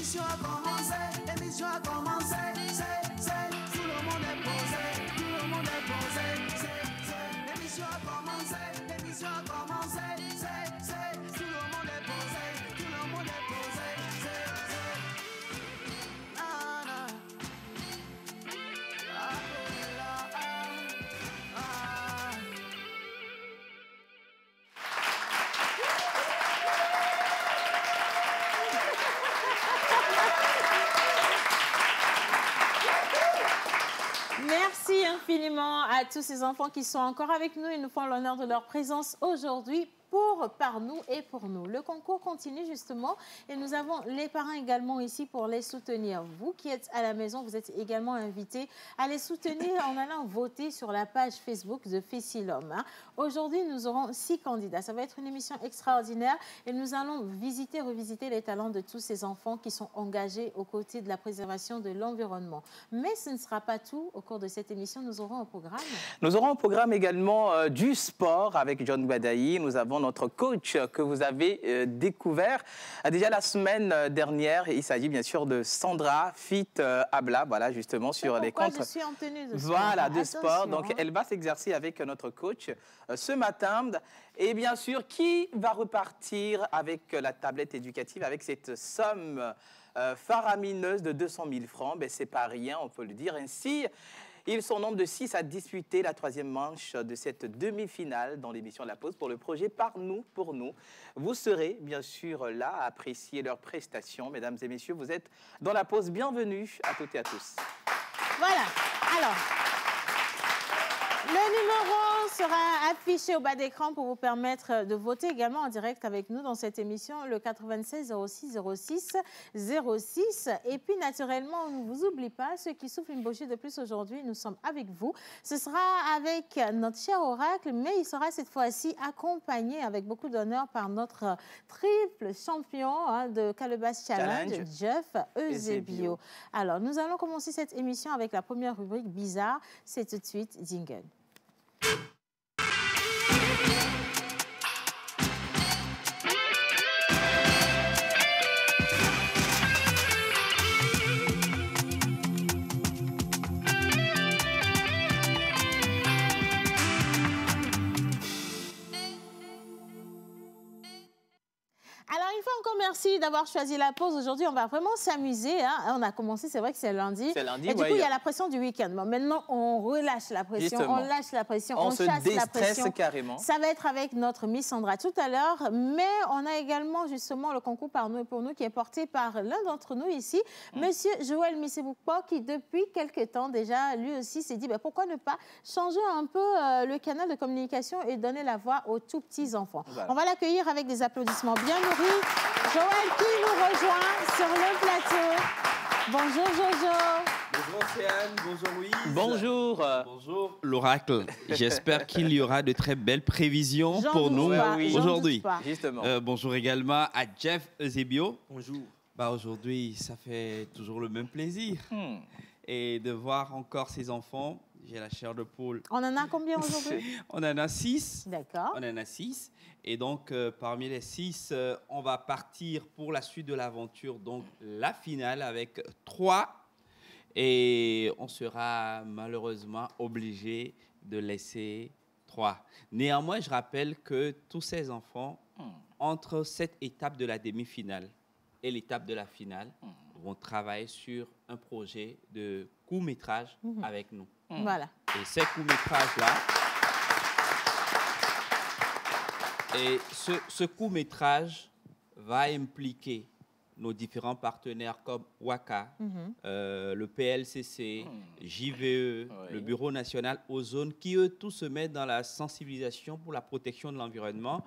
l'émission a commencé, l'émission a commencé. Tout le monde est posé, tout le monde est posé. L'émission a commencé, l'émission a commencé. Tout le monde est posé, tout le monde est posé. Merci infiniment à tous ces enfants qui sont encore avec nous et nous font l'honneur de leur présence aujourd'hui par nous et pour nous. Le concours continue justement et nous avons les parents également ici pour les soutenir. Vous qui êtes à la maison, vous êtes également invités à les soutenir en allant voter sur la page Facebook de Fessilom. Aujourd'hui, nous aurons 6 candidats. Ça va être une émission extraordinaire et nous allons revisiter les talents de tous ces enfants qui sont engagés aux côtés de la préservation de l'environnement. Mais ce ne sera pas tout. Au cours de cette émission, nous aurons un programme. Nous aurons un programme également du sport avec John Badaï. Nous avons notre coach que vous avez découvert déjà la semaine dernière. Il s'agit bien sûr de Sandra Fit Abla, voilà justement sur les comptes. Je suis en tenue de sport. Voilà, de sport. Donc elle va s'exercer avec notre coach ce matin. Et bien sûr, qui va repartir avec la tablette éducative, avec cette somme faramineuse de 200 000 francs? Ben, c'est pas rien, on peut le dire ainsi. Ils sont nombre de 6 à disputer la 3e manche de cette demi-finale dans l'émission La Pause pour le projet Par nous, pour nous. Vous serez bien sûr là à apprécier leurs prestations. Mesdames et messieurs, vous êtes dans La Pause. Bienvenue à toutes et à tous. Voilà. Alors, le numéro sera affiché au bas d'écran pour vous permettre de voter également en direct avec nous dans cette émission, le 96 06 06 06. Et puis, naturellement, on ne vous oublie pas, ceux qui soufflent une bouchée de plus aujourd'hui, nous sommes avec vous. Ce sera avec notre cher oracle, mais il sera cette fois-ci accompagné avec beaucoup d'honneur par notre triple champion de Calebasse Challenge, Jeff Eusebio. Alors, nous allons commencer cette émission avec la première rubrique bizarre. C'est tout de suite jingle. Alors, une fois encore, merci d'avoir choisi La Pause. Aujourd'hui, on va vraiment s'amuser. On a commencé, c'est vrai que c'est lundi. C'est lundi, et du coup, il y a la pression du week-end. Bon, maintenant, on relâche la pression, justement. On lâche la pression, on chasse se déstresse la pression. Carrément. Ça va être avec notre Miss Sandra tout à l'heure. Mais on a également, justement, le concours Par nous et pour nous qui est porté par l'un d'entre nous ici, Monsieur Joël Misseboupo, qui depuis quelques temps déjà, lui aussi, s'est dit pourquoi ne pas changer un peu le canal de communication et donner la voix aux tout petits enfants. Voilà. On va l'accueillir avec des applaudissements bien nourris. Joël qui nous rejoint sur le plateau. Bonjour Jojo. Bonjour Océane, bonjour Louise. Bonjour. Bonjour l'oracle. J'espère qu'il y aura de très belles prévisions pour nous aujourd'hui. Bonjour également à Jeff Eusebio. Bonjour. Aujourd'hui, ça fait toujours le même plaisir. Et de voir encore ces enfants, j'ai la chair de poule. On en a combien aujourd'hui? On en a 6. D'accord. On en a 6. Et donc, parmi les 6, on va partir pour la suite de l'aventure, donc la finale avec 3. Et on sera malheureusement obligé de laisser 3. Néanmoins, je rappelle que tous ces enfants, entre cette étape de la demi-finale et l'étape de la finale, vont travailler sur un projet de court-métrage avec nous. Voilà. Et ces courts-métrages-là, et ce court-métrage va impliquer nos différents partenaires comme WACA, le PLCC, JVE, le Bureau national Ozone, qui eux tous se mettent dans la sensibilisation pour la protection de l'environnement.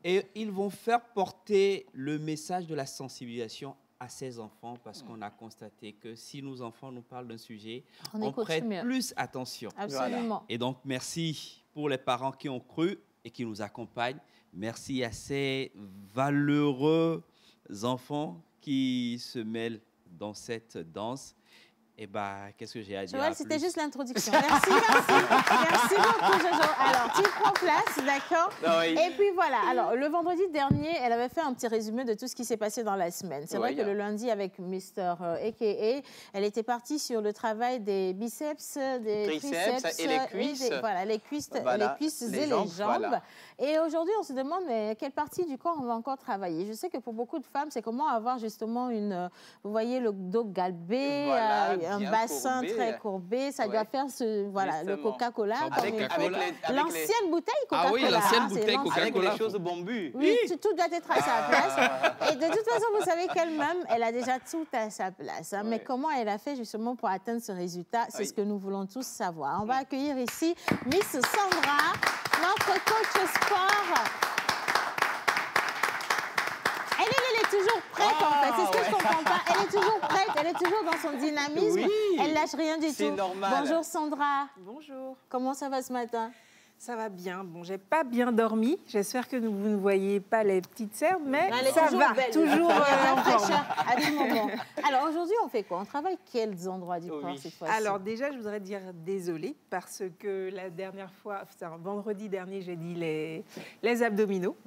Et ils vont faire porter le message de la sensibilisation à ces enfants parce qu'on a constaté que si nos enfants nous parlent d'un sujet, on prête plus attention. Absolument. Voilà. Et donc, merci pour les parents qui ont cru et qui nous accompagnent. Merci à ces valeureux enfants qui se mêlent dans cette danse. Eh bien, qu'est-ce que j'ai à dire? Joël, c'était juste l'introduction. Merci, merci. Merci beaucoup, Jojo. Alors, tu prends place, d'accord? Oui. Et puis voilà. Alors, le vendredi dernier, elle avait fait un petit résumé de tout ce qui s'est passé dans la semaine. C'est vrai que le lundi, avec Mr. A.K.A., elle était partie sur le travail des biceps, des triceps et les cuisses. Voilà, les cuisses, Voilà, les cuisses les et jambes, les jambes. voilà. Et aujourd'hui, on se demande mais quelle partie du corps on va encore travailler. Je sais que pour beaucoup de femmes, c'est comment avoir justement vous voyez, le dos galbé, Voilà, un bien bassin courbé. très courbé. Ça doit faire le Justement. Coca-Cola. Avec L'ancienne bouteille Coca-Cola. Ah oui, l'ancienne bouteille avec Coca-Cola. les choses bombues. Oui, tout doit être à sa place. Et de toute façon, vous savez qu'elle-même, elle a déjà tout à sa place. Hein. Mais comment elle a fait justement pour atteindre ce résultat, c'est ce que nous voulons tous savoir. On va accueillir ici Miss Sandra, notre coach sport. Elle est toujours prête, en fait. C'est ce que je comprends pas. Elle est toujours prête. Elle est toujours dans son dynamisme. Oui. Elle lâche rien du tout. C'est normal. Bonjour, Sandra. Bonjour. Comment ça va ce matin? Ça va bien. Bon, j'ai pas bien dormi. J'espère que vous ne voyez pas les petites cernes, mais Elle est ça toujours va. belle. Toujours La en forme. fraîcheur à tout moment. Alors aujourd'hui, on fait quoi? On travaille quels endroits du corps cette fois-ci? Alors déjà, je voudrais dire désolée parce que la dernière fois, vendredi dernier, j'ai dit les abdominaux,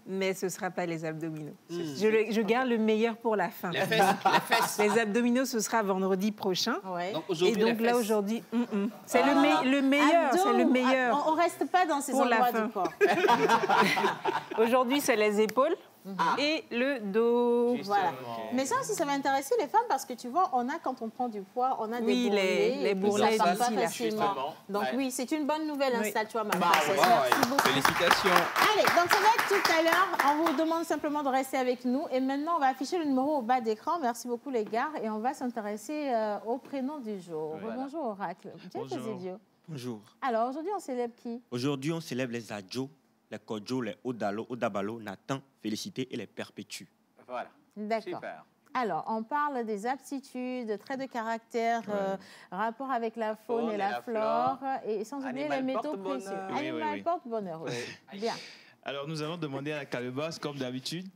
mais ce ne sera pas les abdominaux. Je garde le meilleur pour la fin. Les fesses. Les fesses. Les abdominaux, ce sera vendredi prochain. Ouais. Donc Et aujourd'hui, donc les là, fesses. aujourd'hui, c'est le meilleur. Abdos, C'est le meilleur. On ne reste pas dans ces Pour la endroits fin. du corps. Aujourd'hui, c'est les épaules et le dos. Voilà. Mais ça aussi, ça va intéresser les femmes parce que tu vois, on a, quand on prend du poids, on a Oui, des bourrelets. les et puis bourrelets ça part d'ici, pas là. facilement. Justement. Donc Ouais. oui, c'est une bonne nouvelle. Oui. Installe-toi, ma Bah, princesse. ouais. Merci beaucoup. Félicitations. Allez, donc ça va être tout à l'heure. On vous demande simplement de rester avec nous. Et maintenant, on va afficher le numéro au bas d'écran. Merci beaucoup, les gars. Et on va s'intéresser au prénom du jour. Voilà. Bonjour, Oracle. Bonjour. Bonjour. Alors, aujourd'hui, on célèbre qui? Aujourd'hui, on célèbre les Adjo, les Kodjo, les Odalo, Odabalo, Nathan, Félicité et les Perpétues. Voilà. D'accord. Super. Alors, on parle des aptitudes, traits de caractère, rapport avec la faune et la flore, et sans oublier Animal les métaux porte-bonheur. précieux. Oui, Animal oui. porte-bonheur, oui. Bien. Alors, nous allons demander à la calebasse, comme d'habitude.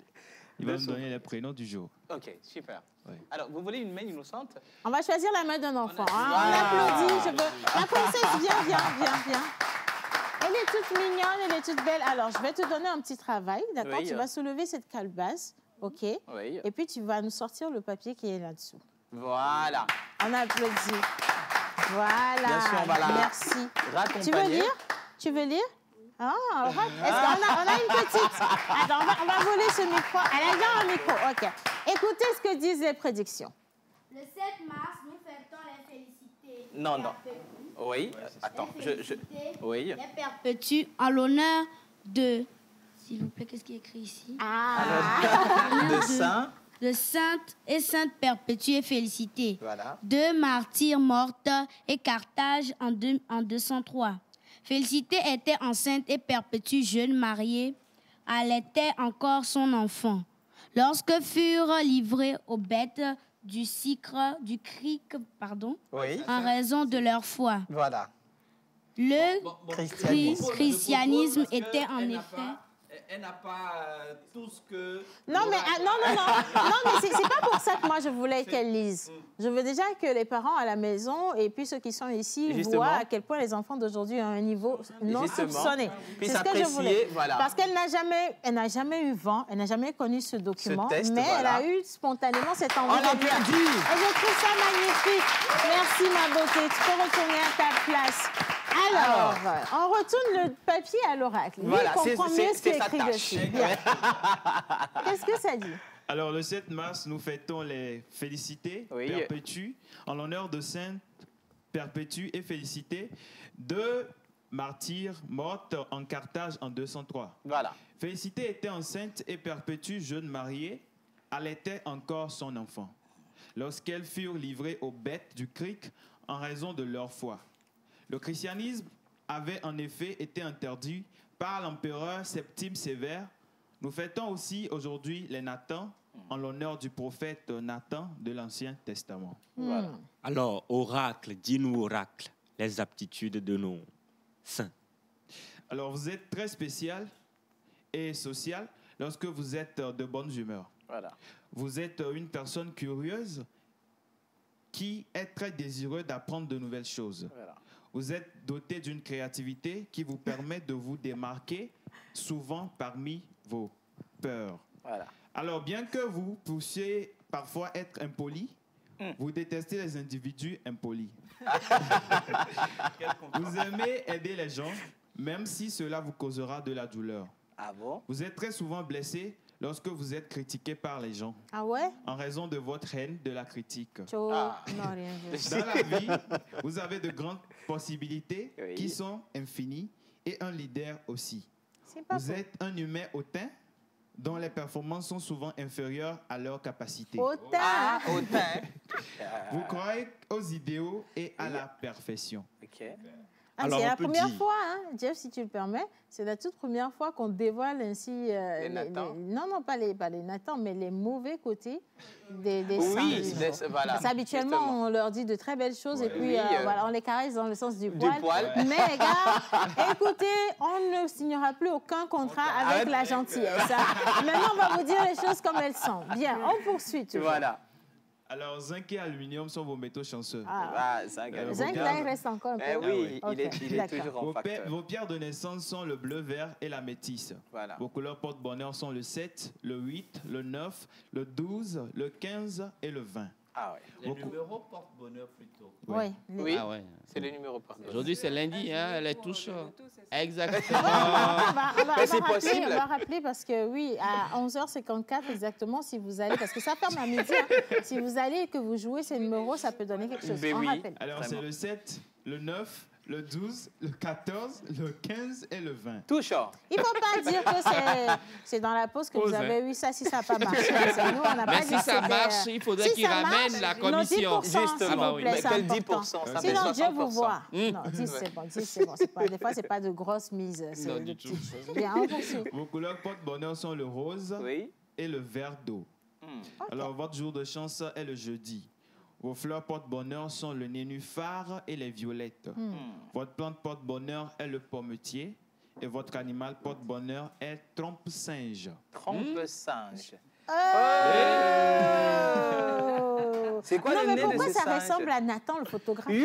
Il va nous donner les prénoms du jour. OK, super. Oui. Alors, vous voulez une main innocente? On va choisir la main d'un enfant. Hein. Voilà. On applaudit. La princesse, viens. Elle est toute mignonne, elle est toute belle. Alors, je vais te donner un petit travail, d'accord? Oui. Tu vas soulever cette calebasse, OK? Oui. Et puis, tu vas nous sortir le papier qui est là-dessous. Voilà. On applaudit. Voilà. Bien sûr, on va la Merci. raccompagner. Tu veux lire? Tu veux lire? Ah, est-ce qu'on a une petite? Attends, on va voler ce micro. Elle a bien un micro, OK. Écoutez ce que disent les prédictions. Le 7 mars, nous fêtons les félicités. Non. Oui. Attends, Oui. Les perpétues en l'honneur de... S'il vous plaît, qu'est-ce qui est écrit ici? De Saint. De Sainte et Sainte Perpétue et Félicité. Voilà. Deux martyrs mortes et Carthage en 203. Félicité était enceinte et Perpétue, jeune mariée, allaitait encore son enfant. Lorsque furent livrés aux bêtes du cric, Oui. en raison de leur foi. Voilà. Le Christianisme. christianisme était en effet... Elle n'a pas tout ce que... Non, mais c'est pas pour ça que moi je voulais qu'elle lise. Je veux déjà que les parents à la maison et puis ceux qui sont ici Justement. voient à quel point les enfants d'aujourd'hui ont un niveau non Justement. soupçonné. Puissent C'est ce que je voulais. apprécier, voilà. Parce qu'elle n'a jamais eu vent, elle n'a jamais connu ce document, test, mais voilà. elle a eu spontanément cette envie On de lire. l'applaudit. Et je trouve ça magnifique. Merci ma beauté. Tu peux retourner à ta place. Alors, on retourne le papier à l'oracle. Lui, Voilà, il comprend mieux ce qui est sa écrit tâche. dessus. Bien. Qu'est-ce que ça dit? Alors, le 7 mars, nous fêtons les Félicités, Oui. Perpétues, en l'honneur de Sainte Perpétue et Félicité, deux martyrs mortes en Carthage en 203. Voilà. Félicité était enceinte et Perpétue, jeune mariée, allaitait encore son enfant. Lorsqu'elles furent livrées aux bêtes du cric en raison de leur foi. Le christianisme avait en effet été interdit par l'empereur Septime Sévère. Nous fêtons aussi aujourd'hui les Nathans en l'honneur du prophète Nathan de l'Ancien Testament. Voilà. Alors, oracle, dis-nous oracle, les aptitudes de nos saints. Alors, vous êtes très spécial et social lorsque vous êtes de bonne humeur. Voilà. Vous êtes une personne curieuse qui est très désireux d'apprendre de nouvelles choses. Voilà. Vous êtes doté d'une créativité qui vous permet de vous démarquer souvent parmi vos peurs. Voilà. Alors, bien que vous puissiez parfois être impoli, vous détestez les individus impolis. Vous aimez aider les gens, même si cela vous causera de la douleur. Ah bon? Vous êtes très souvent blessé lorsque vous êtes critiqué par les gens, Ah ouais? en raison de votre haine de la critique. Cho- Ah. Non, rien. Dans la vie, vous avez de grandes possibilités Oui. qui sont infinies et un leader aussi. C'est pas Vous faux. êtes un humain hautain dont les performances sont souvent inférieures à leurs capacités. Autant. Ah, autant. Vous croyez aux idéaux et à la perfection. OK. Ah, Alors, c'est on la peut première dire- fois, hein, Jeff, si tu le permets, c'est la toute première fois qu'on dévoile ainsi... Nathans. non, pas les Nathans, mais les mauvais côtés des Oui, singes. voilà. Parce qu'habituellement, Justement. on leur dit de très belles choses et puis Oui, voilà, on les caresse dans le sens du Du poil. poil. Mais les gars, écoutez, on ne signera plus aucun contrat avec la gentillesse. Hein. Maintenant, on va vous dire les choses comme elles sont. Bien, on poursuit. toujours. Voilà. Alors, zinc et aluminium sont vos métaux chanceux. Ah, Ah, ça, Euh, Zinc, vos là, il pierres- reste encore un peu. Eh oui, Ok, il est d'accord. toujours en Vos, facteur. vos pierres de naissance sont le bleu, vert et la métisse. Voilà. Vos couleurs porte-bonheur sont le 7, le 8, le 9, le 12, le 15 et le 20. Ah ouais. Les numéros portent bonheur plutôt. Oui. Oui, Ah ouais. c'est le numéro par Aujourd'hui, c'est lundi, hein, les touches. Exactement. Mais c'est possible. On va rappeler parce que oui, à 11h54 exactement, si vous allez, parce que ça ferme à midi, hein, si vous allez et que vous jouez ces numéros, ça peut donner quelque chose. Ben On oui. rappelle. Alors, Vraiment. c'est le 7, le 9, le 12, le 14, le 15 et le 20. Toujours. Il ne faut pas dire que c'est dans la pause que vous Pause, avez eu ça si ça n'a pas marché. Nous, on n'a pas Mais dit si que ça c'était, marche, il faudrait si qu'il ça ramène marche, la nos commission. 10%, s'il Justement. vous Ah bah oui. plaît, Mais c'est quel important. 10%? Ça fait Sinon, Dieu vous 60%. voit. Non, 10, c'est bon. 10, c'est bon. Des fois, ce n'est pas de grosses mises, c'est Non, de du petites choses. Bien, on poursuit. Vos couleurs porte-bonheur sont le rose Oui. et le vert d'eau. Alors, votre jour de chance est le jeudi. Vos fleurs porte-bonheur sont le nénuphar et les violettes. Votre plante porte-bonheur est le pommetier. Et votre animal porte-bonheur est trompe-singe. Trompe-singe. Oh. C'est quoi non, le mais nez de pourquoi ce ça singe? ressemble à Nathan, le photographe? Mais je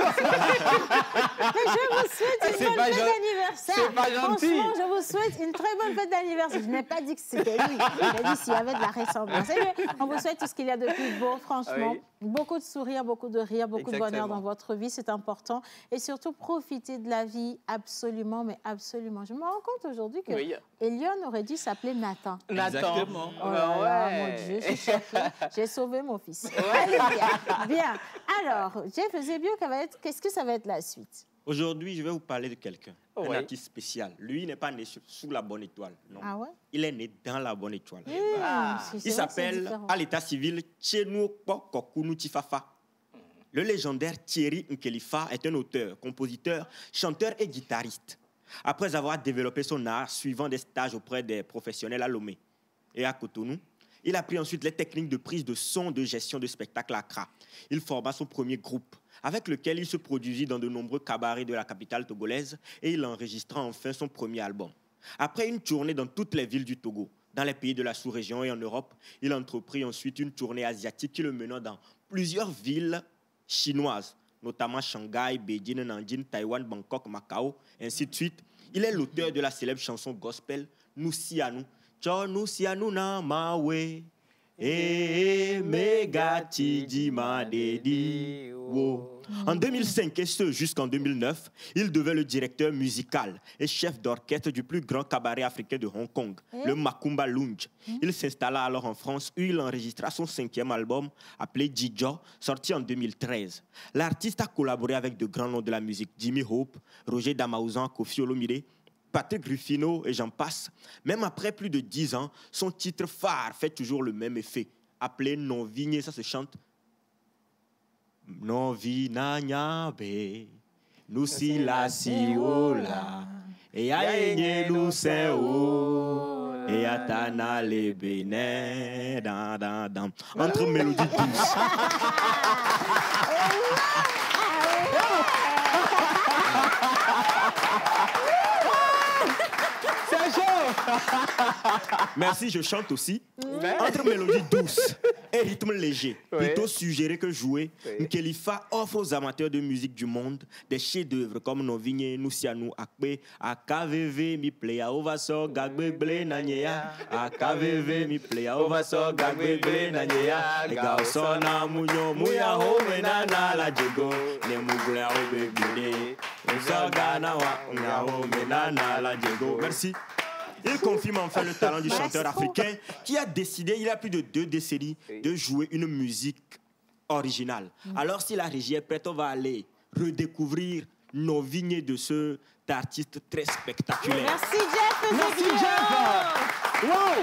vous souhaite une C'est bonne pas fête gen- d'anniversaire. c'est pas gentil. Franchement, je vous souhaite une très bonne fête d'anniversaire. Je n'ai pas dit que c'était lui. J'ai dit s'il y avait de la ressemblance. Et on vous souhaite tout ce qu'il y a de plus beau, franchement. Oui. Beaucoup de sourires, beaucoup de rire, beaucoup de bonheur Exactement. dans votre vie. C'est important. Et surtout, profitez de la vie absolument, mais absolument. Je me rends compte aujourd'hui que Oui. Elion aurait dû s'appeler Nathan. Nathan. Exactement. Oh là là, Ouais. mon Dieu, je suis choquée. J'ai sauvé mon fils. Alléluia. Bien. Alors, Jeff Zébio, qu'est-ce que ça va être la suite? Aujourd'hui, je vais vous parler de quelqu'un, un Ouais. artiste spécial. Lui, il n'est pas né sous la bonne étoile. Non. Ah ouais? Il est né dans la bonne étoile. C'est Il vrai que c'est s'appelle, différent. à l'état civil, Tchenouokpo Kokunu Tifafa. Le légendaire Thierry Nkelifa est un auteur, compositeur, chanteur et guitariste. Après avoir développé son art suivant des stages auprès des professionnels à Lomé et à Cotonou, il a appris ensuite les techniques de prise de son de gestion de spectacle à Accra. Il forma son premier groupe, avec lequel il se produisit dans de nombreux cabarets de la capitale togolaise et il enregistra enfin son premier album. Après une tournée dans toutes les villes du Togo, dans les pays de la sous-région et en Europe, il entreprit ensuite une tournée asiatique qui le mena dans plusieurs villes chinoises, notamment Shanghai, Beijing, Nanjing, Taïwan, Bangkok, Macao, ainsi de suite. Il est l'auteur de la célèbre chanson gospel Nous Sianou. Cho nous sianou na mawe. Megati di ma dedi. Wo. En 2005 et ce jusqu'en 2009, il devint le directeur musical et chef d'orchestre du plus grand cabaret africain de Hong Kong, le Macumba Lounge. Il s'installa alors en France où il enregistra son 5e album appelé Djijo, sorti en 2013. L'artiste a collaboré avec de grands noms de la musique, Jimmy Hope, Roger Damaouzan, Koffi Olomide, Patrick Ruffino et j'en passe. Même après plus de 10 ans, son titre phare fait toujours le même effet. Appelé Non Vigné, ça se chante. Non vina nyabe, nous si la si ola, et aïe nous c'est o, et atana le bénin, dan dan dan. Entre mélodies douces. C'est chaud. Merci, je chante aussi. Entre mélodie douce et rythme léger, plutôt suggéré que joué, Nkelifa offre aux amateurs de musique du monde des chefs-d'œuvre comme Novigne, Nusianu, Akbe, AKVV, Mi Playa, Ovaso, Gagbeble, Nanyea, AKVV, Mi Playa, Ovaso, Gagbeble, Nanyea, Gaosona, Munyo, Muya, Homenana, La Jego, Nemugula, Obebile, Uzaganawa, Homenana, La Jego. Merci. Il confirme enfin le talent du chanteur africain qui a décidé, il y a plus de 2 décennies, de jouer une musique originale. Alors, si la régie est prête, on va aller redécouvrir nos vignes de cet artiste très spectaculaire. Merci Jeff. Merci Jeff. Wow.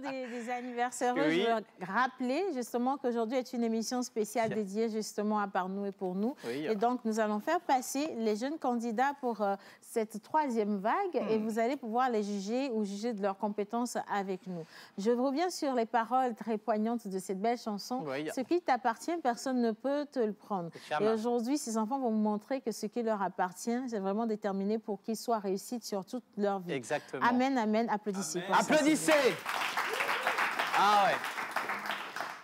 Des anniversaires, je veux rappeler justement qu'aujourd'hui est une émission spéciale dédiée justement à Par nous et pour nous. Et donc, nous allons faire passer les jeunes candidats pour cette 3e vague et vous allez pouvoir les juger ou juger de leurs compétences avec nous. Je reviens sur les paroles très poignantes de cette belle chanson. Ce qui t'appartient, personne ne peut te le prendre. Et aujourd'hui, ces enfants vont vous montrer que ce qui leur appartient, c'est vraiment déterminé pour qu'ils soient réussis sur toute leur vie. Exactement. Amen, amen. Applaudissez. Amen. Applaudissez. Ah ouais.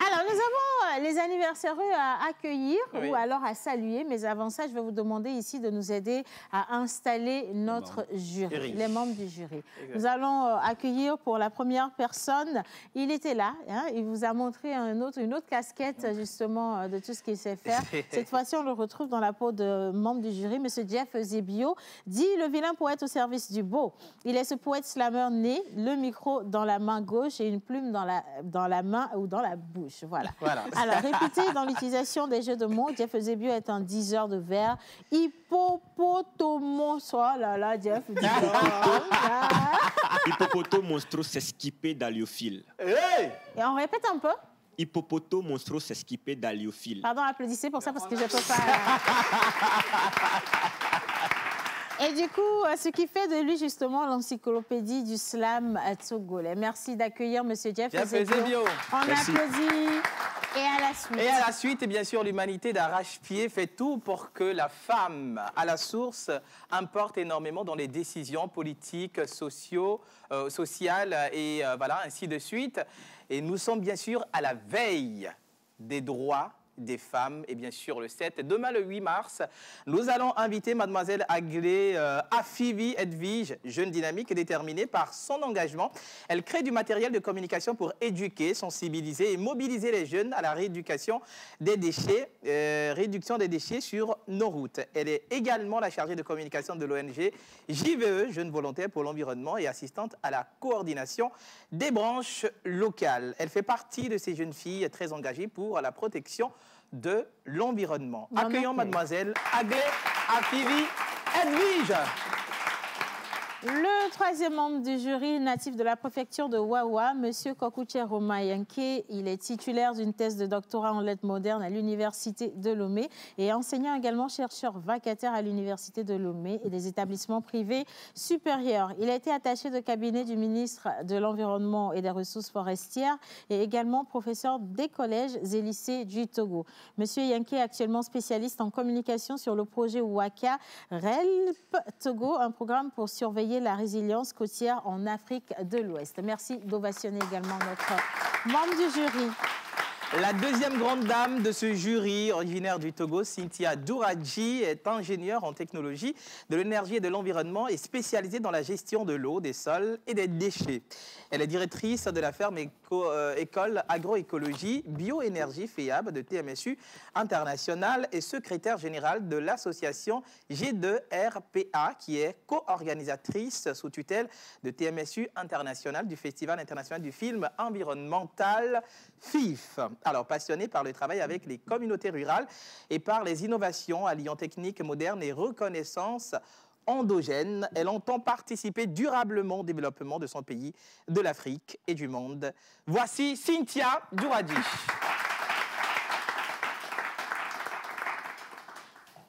Alors, nous avons les anniversaires à accueillir ou alors à saluer. Mais avant ça, je vais vous demander ici de nous aider à installer notre jury, les membres du jury. Nous allons accueillir pour la première personne. Il était là, hein, il vous a montré une autre casquette justement de tout ce qu'il sait faire. Cette fois-ci, on le retrouve dans la peau de membre du jury, M. Jeff Zebio, dit le vilain poète au service du beau. Il est ce poète slammer né, le micro dans la main gauche et une plume dans la main ou dans la bouche. Voilà. Alors, réputé dans l'utilisation des jeux de mots, Jeff Eusebio est un diseur de vers. Hippopotomos. Oh là là, Jeff. Hippopotomonstros esquipé d'alliophile. Hey! Et on répète un peu. Hippopotomonstros esquipé d'alliophile. Pardon, applaudissez pour ça parce que je ne peux pas. Et du coup, ce qui fait de lui justement l'encyclopédie du slam togolais. Merci d'accueillir Monsieur Jeff Eusebio. On applaudit. Et à la suite. Et à la suite, et bien sûr, l'humanité d'arrache-pied fait tout pour que la femme, à la source, importe énormément dans les décisions politiques, sociales et voilà, ainsi de suite. Et nous sommes bien sûr à la veille des droits des femmes et bien sûr le 7. Demain, le 8 mars, nous allons inviter mademoiselle Aglé Afivi Edwige, jeune dynamique et déterminée par son engagement. Elle crée du matériel de communication pour éduquer, sensibiliser et mobiliser les jeunes à la rééducation des déchets, réduction des déchets sur nos routes. Elle est également la chargée de communication de l'ONG JVE, Jeunes Volontaires pour l'Environnement et assistante à la coordination des branches locales. Elle fait partie de ces jeunes filles très engagées pour la protection de l'environnement. Accueillons mademoiselle Aglé Afivi Edwige. Le troisième membre du jury natif de la préfecture de Wawa, M. Kokuche Romayanke, il est titulaire d'une thèse de doctorat en lettres modernes à l'université de Lomé et enseignant également chercheur vacataire à l'université de Lomé et des établissements privés supérieurs. Il a été attaché de cabinet du ministre de l'Environnement et des Ressources forestières et également professeur des collèges et lycées du Togo. M. Yanke est actuellement spécialiste en communication sur le projet Waka RELP Togo, un programme pour surveiller la résilience côtière en Afrique de l'Ouest. Merci d'ovationner également notre membre du jury. La deuxième grande dame de ce jury, originaire du Togo, Cynthia Douradji, est ingénieure en technologie de l'énergie et de l'environnement et spécialisée dans la gestion de l'eau, des sols et des déchets. Elle est directrice de la ferme École Agroécologie Bioénergie FEAB de TMSU International et secrétaire générale de l'association G2RPA, qui est co-organisatrice sous tutelle de TMSU International du Festival international du film environnemental FIF. Alors, passionnée par le travail avec les communautés rurales et par les innovations alliant techniques modernes et reconnaissance endogène, elle entend participer durablement au développement de son pays, de l'Afrique et du monde. Voici Cynthia Douradji.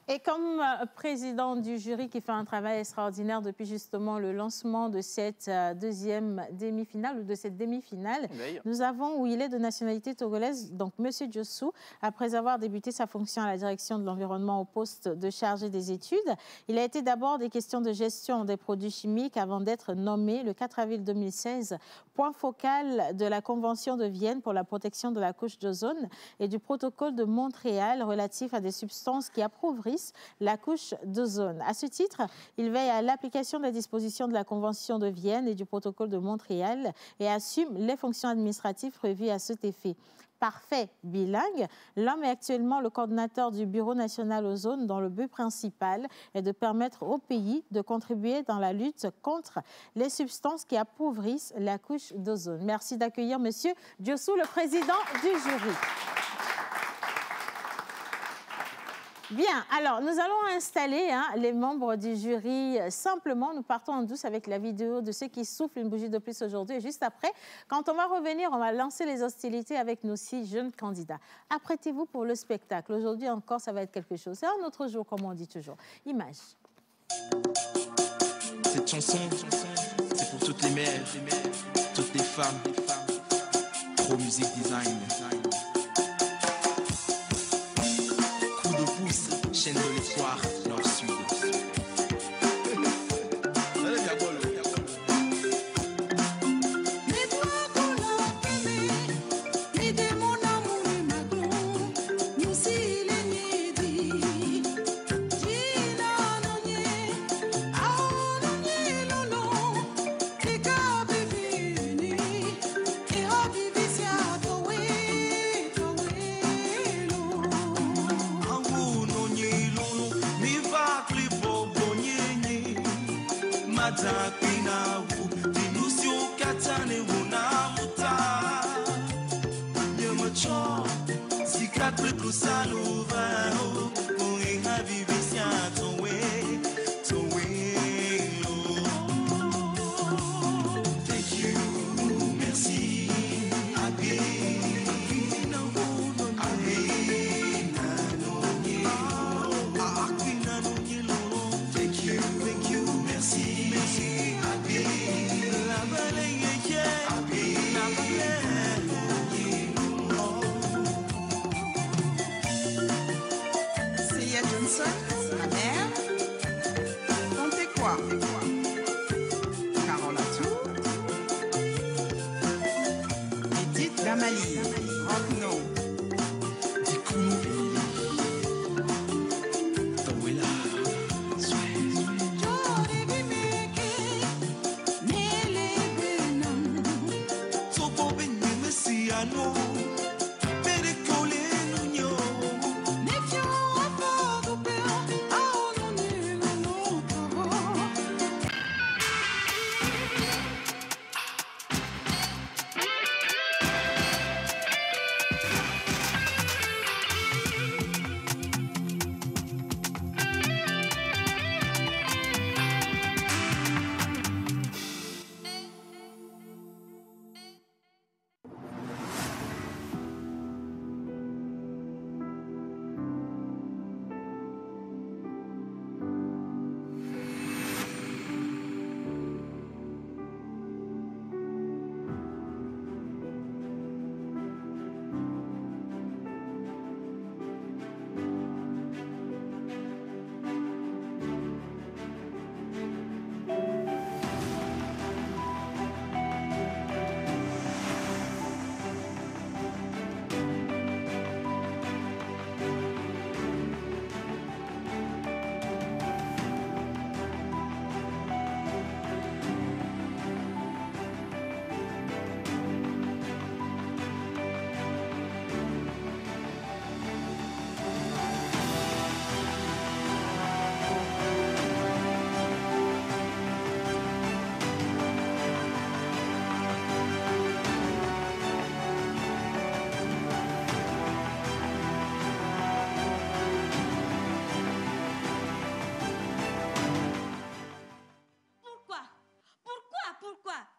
Et comme président du jury qui fait un travail extraordinaire depuis justement le lancement de cette deuxième demi-finale ou de cette demi-finale, nous avons où il est de nationalité togolaise, donc M. Diossou, après avoir débuté sa fonction à la direction de l'environnement au poste de chargé des études. Il a été d'abord des questions de gestion des produits chimiques avant d'être nommé le 4 avril 2016 point focal de la Convention de Vienne pour la protection de la couche d'ozone et du protocole de Montréal relatif à des substances qui appauvrissent la couche d'ozone. À ce titre, il veille à l'application des dispositions de la Convention de Vienne et du protocole de Montréal et assume les fonctions administratives prévues à cet effet. Parfait bilingue, l'homme est actuellement le coordinateur du Bureau national ozone dont le but principal est de permettre au pays de contribuer dans la lutte contre les substances qui appauvrissent la couche d'ozone. Merci d'accueillir M. Diossou, le président du jury. Bien, alors nous allons installer les membres du jury simplement. Nous partons en douce avec la vidéo de ceux qui soufflent une bougie de plus aujourd'hui. Et juste après, quand on va revenir, on va lancer les hostilités avec nos 6 jeunes candidats. Apprêtez-vous pour le spectacle. Aujourd'hui encore, ça va être quelque chose. C'est un autre jour, comme on dit toujours. Image. Cette chanson, c'est pour toutes les mères, toutes les femmes. Pro Music Design. Chaîne de l'espoir, Nord-Sud.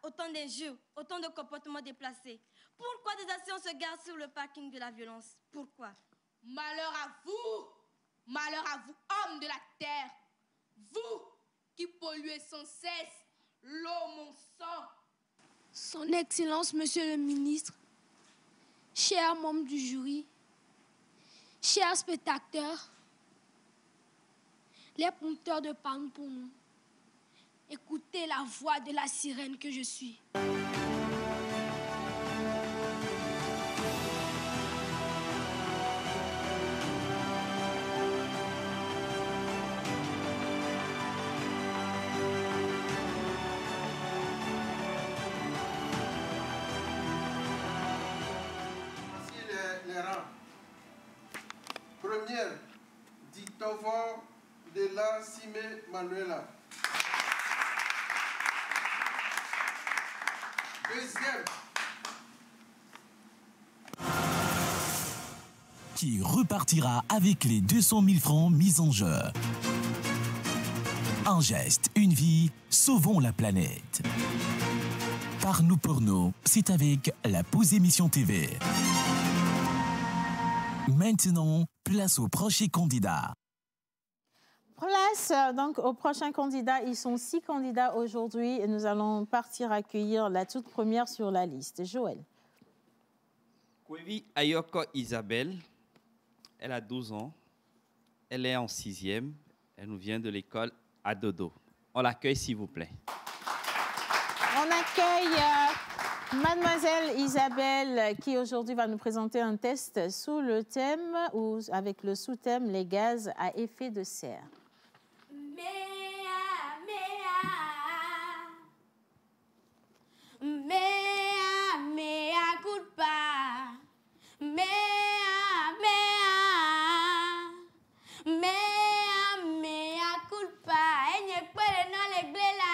Autant d'injures, autant de comportements déplacés. Pourquoi des actions se gardent sur le parking de la violence? Pourquoi? Malheur à vous, hommes de la terre, vous qui polluez sans cesse l'eau, mon sang. Son Excellence, Monsieur le Ministre, chers membres du jury, chers spectateurs, les prompteurs de panne pour nous, écoutez la voix de la sirène que je suis. Les rangs. Première, Dictovo de la Cime Manuela. Deuxième. Qui repartira avec les 200 000 francs mis en jeu. Un geste, une vie, sauvons la planète. Par nous pour nous, c'est avec la Pause Émission TV. Maintenant, place au prochain candidat. Place donc au prochain candidat. Ils sont 6 candidats aujourd'hui et nous allons partir accueillir la toute première sur la liste. Joël. Kwevi Ayoko Isabelle, elle a 12 ans. Elle est en 6e. Elle nous vient de l'école Adodo. On l'accueille, s'il vous plaît. On accueille Mademoiselle Isabelle qui aujourd'hui va nous présenter un test sous le thème ou avec le sous-thème les gaz à effet de serre. Mea culpa, mea culpa. Enye puede no le glela,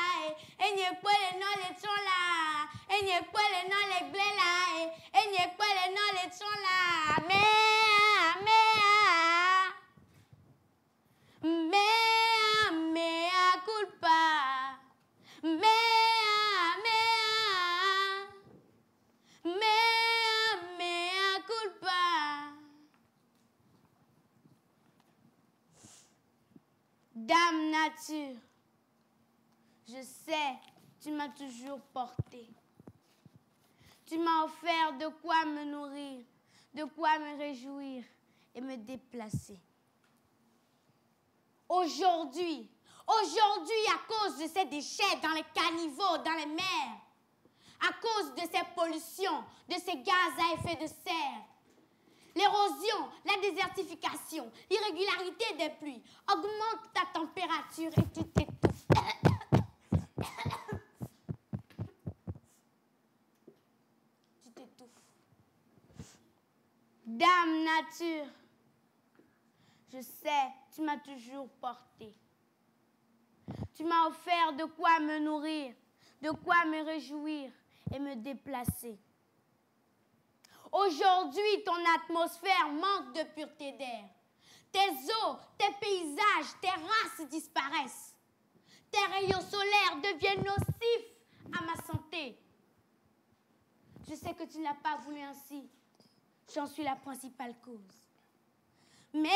enye puede no le chola, enye puede no le glela, enye puede no le chola. Mea nature, je sais, tu m'as toujours porté. Tu m'as offert de quoi me nourrir, de quoi me réjouir et me déplacer. Aujourd'hui, à cause de ces déchets dans les caniveaux, dans les mers, à cause de ces pollutions, de ces gaz à effet de serre, l'érosion, la désertification, l'irrégularité des pluies augmentent ta température et tu t'étouffes. Tu t'étouffes. Dame nature, je sais, tu m'as toujours porté. Tu m'as offert de quoi me nourrir, de quoi me réjouir et me déplacer. Aujourd'hui, ton atmosphère manque de pureté d'air. Tes eaux, tes paysages, tes races disparaissent. Tes rayons solaires deviennent nocifs à ma santé. Je sais que tu n'as pas voulu ainsi. J'en suis la principale cause. Mea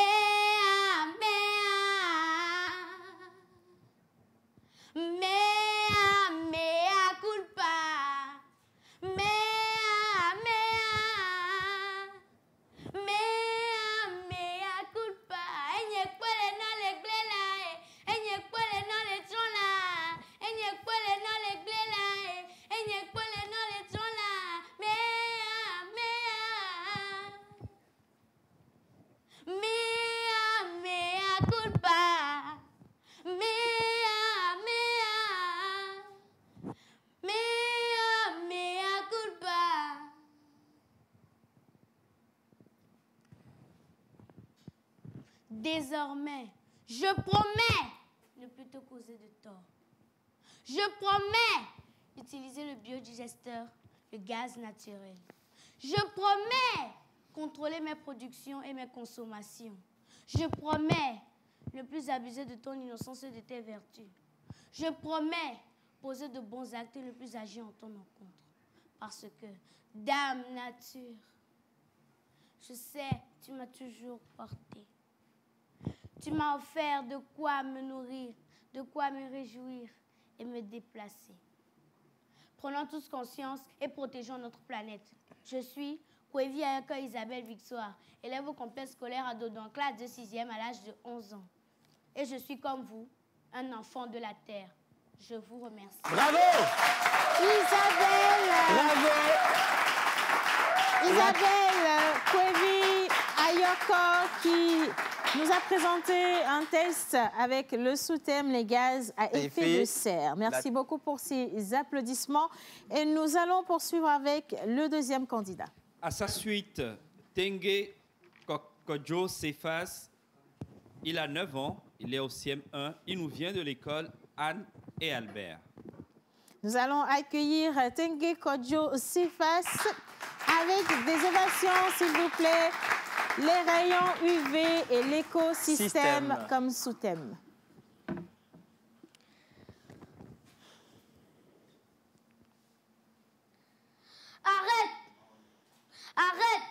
culpa. Mea culpa. Enye kwele no le glela, enye kwele no le trola, enye kwele no le glela, enye kwele no le trola. Mea culpa. Mea culpa. Désormais, je promets ne plus te causer de tort. Je promets d'utiliser le biodigesteur, le gaz naturel. Je promets contrôler mes productions et mes consommations. Je promets ne plus abuser de ton innocence et de tes vertus. Je promets poser de bons actes et ne plus agir en ton encontre. Parce que, dame nature, je sais, tu m'as toujours porté. Tu m'as offert de quoi me nourrir, de quoi me réjouir et me déplacer. Prenons tous conscience et protégeons notre planète. Je suis Kwevi Ayaka Isabelle Victoire, élève au complexe scolaire à Dodon, classe de 6e à l'âge de 11 ans. Et je suis comme vous, un enfant de la terre. Je vous remercie. Bravo! Isabelle! Bravo! Isabelle Kwevi Ayoko qui nous a présenté un test avec le sous-thème les gaz à effet de serre. Merci beaucoup pour ces applaudissements. Et nous allons poursuivre avec le deuxième candidat. À sa suite, Tengue Kodjo Cephas, il a 9 ans, il est au CM1, il nous vient de l'école Anne et Albert. Nous allons accueillir Tengue Kodjo Cephas avec des ovations, s'il vous plaît. Les rayons UV et l'écosystème comme sous-thème. Arrête! Arrête!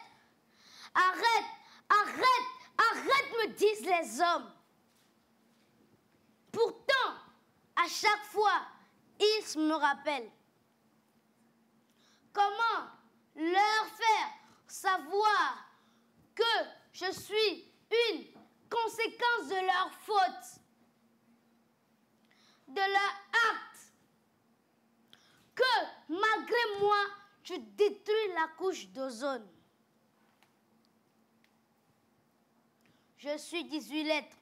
Arrête! Arrête! Arrête, me disent les hommes. Pourtant, à chaque fois, ils me rappellent. Comment leur faire savoir que je suis une conséquence de leur faute, de leur acte, que malgré moi, je détruis la couche d'ozone. Je suis 18 lettres.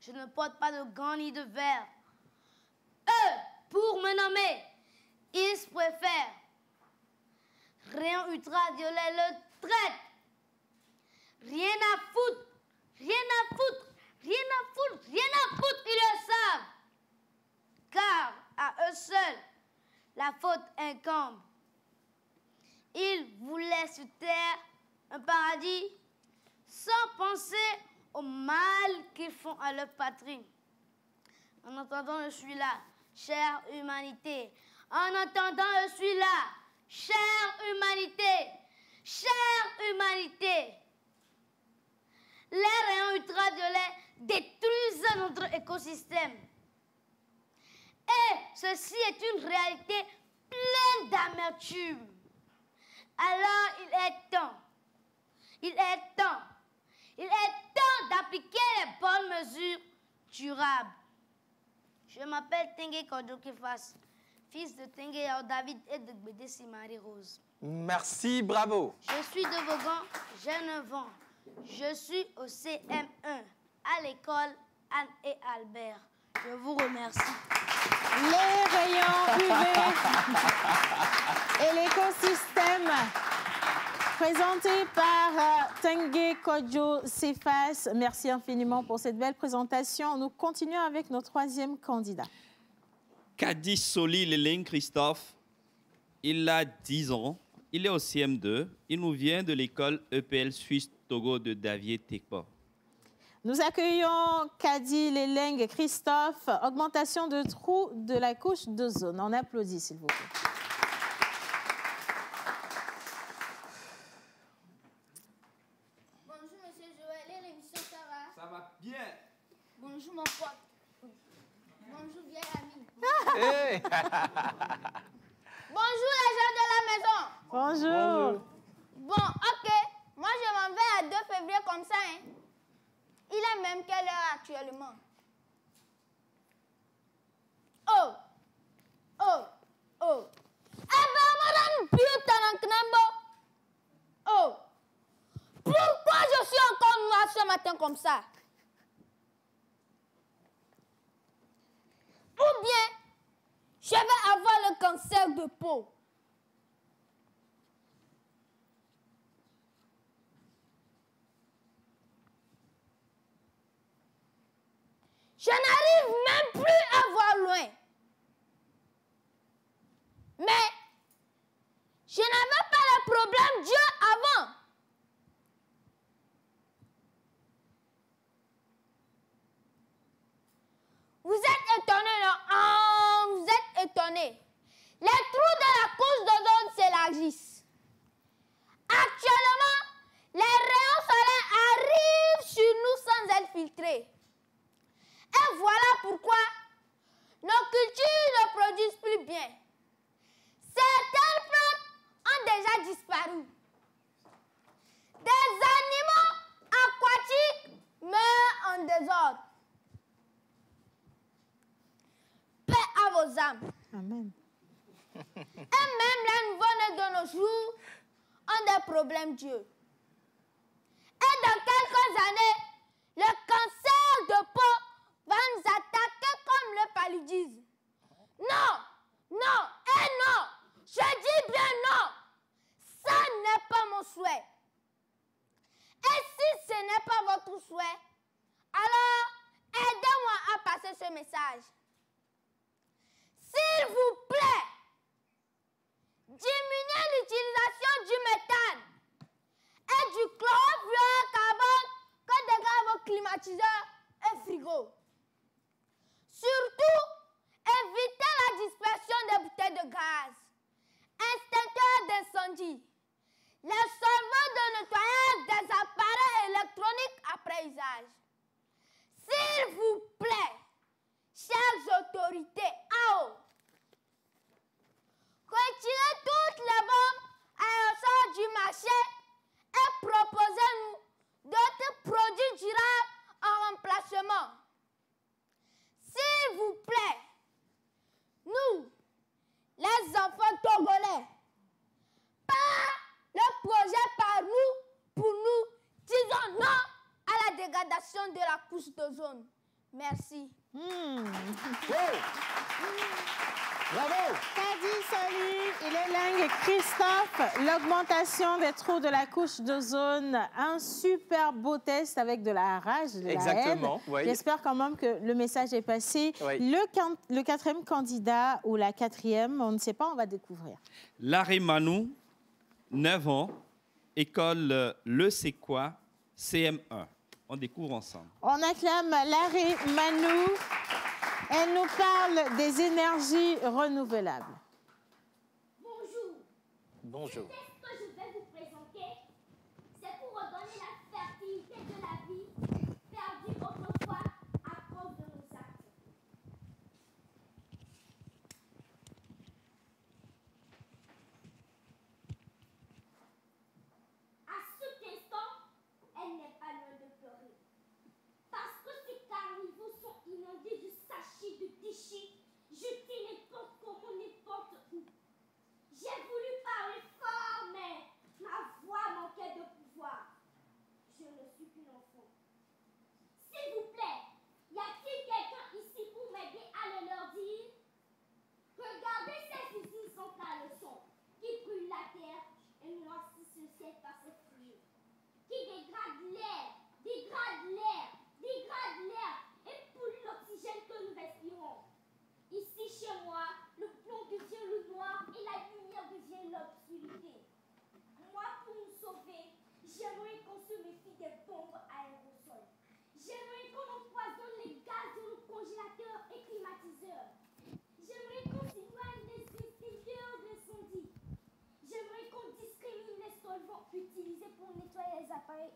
Je ne porte pas de gants ni de verre. Eux, pour me nommer, ils préfèrent rayon ultraviolet le traite. Rien à foutre, rien à foutre, rien à foutre, rien à foutre, ils le savent. Car à eux seuls, la faute incombe. Ils voulaient sur terre un paradis sans penser au mal qu'ils font à leur patrie. En entendant, je suis là, chère humanité. En entendant, je suis là, chère humanité, chère humanité. les rayons ultraviolets détruisent notre écosystème. Et ceci est une réalité pleine d'amertume. Alors il est temps d'appliquer les bonnes mesures durables. Je m'appelle Tengue Kodjo Kefas, fils de Tengue Yao David et de Gbede Simari Rose. Merci, bravo. Je suis de Vogan, j'ai 9 ans. Je suis au CM1 à l'école Anne et Albert. Je vous remercie. Les rayons UV et l'écosystème présenté par Tengue Kodjo Kefas. Merci infiniment pour cette belle présentation. Nous continuons avec notre troisième candidat. Kadi Soli Leleng Christophe, il a 10 ans, il est au CM2, il nous vient de l'école EPL Suisse Togo de Davier Tekpo. Nous accueillons Kadi Leleng Christophe, augmentation de trous de la couche d'ozone. On applaudit, s'il vous plaît. Bonjour, monsieur Joël, et l'émission Sarah. Ça va bien. Bonjour, mon pote. Bonjour, vieille amie. Hey. Bonjour, les gens de la maison. Bonjour. Bon, ok. Moi, je m'en vais à 2 février comme ça, hein. Il est même quelle heure actuellement? Oh! Oh! Oh! Oh! Pourquoi je suis encore noire ce matin comme ça? Ou bien, je vais avoir le cancer de peau. Je n'arrive même plus à voir loin. Mais je n'avais pas le problème Dieu avant. Vous êtes étonnés, non? Ah, vous êtes étonnés. Les trous de la couche d'ozone s'élargissent. Actuellement, les rayons solaires arrivent sur nous sans être filtrés. Et voilà pourquoi nos cultures ne produisent plus bien. Certaines plantes ont déjà disparu. Des animaux aquatiques meurent en désordre. Paix à vos âmes. Amen. Et même les nouveau-nés de nos jours ont des problèmes Dieu. Et dans quelques années, le cancer de peau va nous attaquer comme le paludisme. Non, non et non. Je dis bien non. Ça n'est pas mon souhait. Et si ce n'est pas votre souhait, alors aidez-moi à passer ce message. S'il vous plaît, diminuez l'utilisation du méthane et du chlorofluorocarbone que dégagent vos climatiseurs et frigos. Surtout, évitez la dispersion des bouteilles de gaz, extincteurs d'incendie, les solvants de nettoyage des appareils électroniques après usage. S'il vous plaît, chères autorités, en haut, retirez toutes les bombes aérosols du marché et proposez-nous d'autres produits durables en remplacement. S'il vous plaît, nous, les enfants togolais, par le projet par nous, pour nous, disons non à la dégradation de la couche d'ozone. Merci. Bravo. Kadi Soli, Leleng Christophe, l'augmentation des trous de la couche d'ozone, un super beau test avec de la rage, de Exactement, la haine. oui. J'espère quand même que le message est passé. Oui. Le quatrième candidat ou la quatrième, on ne sait pas, on va découvrir. Larry Manou, 9 ans, école Le C'est quoi, CM1. On découvre ensemble. On acclame Larry Manou. Elle nous parle des énergies renouvelables. Bonjour. Bonjour. Le texte que je vais vous présenter, c'est pour redonner la fertilité de la vie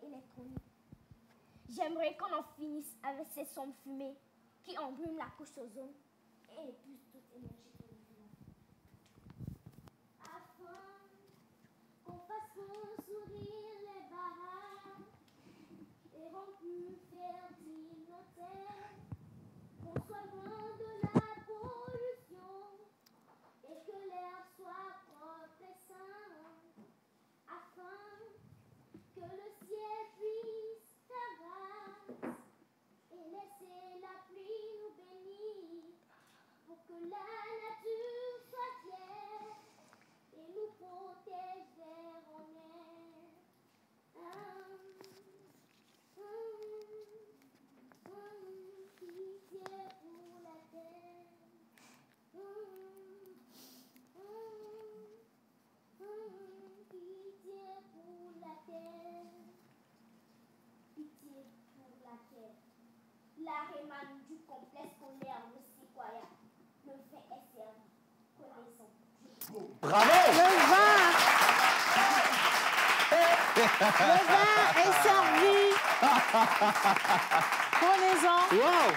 électronique. J'aimerais qu'on en finisse avec ces sombres fumées qui embrument la couche ozone et épuisent toute énergie renouvelable. Afin qu'on fasse sourire les baraques et rendre plus fertile nos terres, qu'on soit loin de la pollution et que l'air soit propre et sain, afin que le ciel puisse faire grâce et laisser la pluie nous bénir, pour que la nature soit fière et nous protège vers en air. Pitié pour la terre. Pitié pour la terre. Pitié pour la terre. L'arrêt Manu du complexe scolaire de Sequoia. Le vin est servi. Connaissons. Bravo! Le vin est servi. Prenez-en. Wow!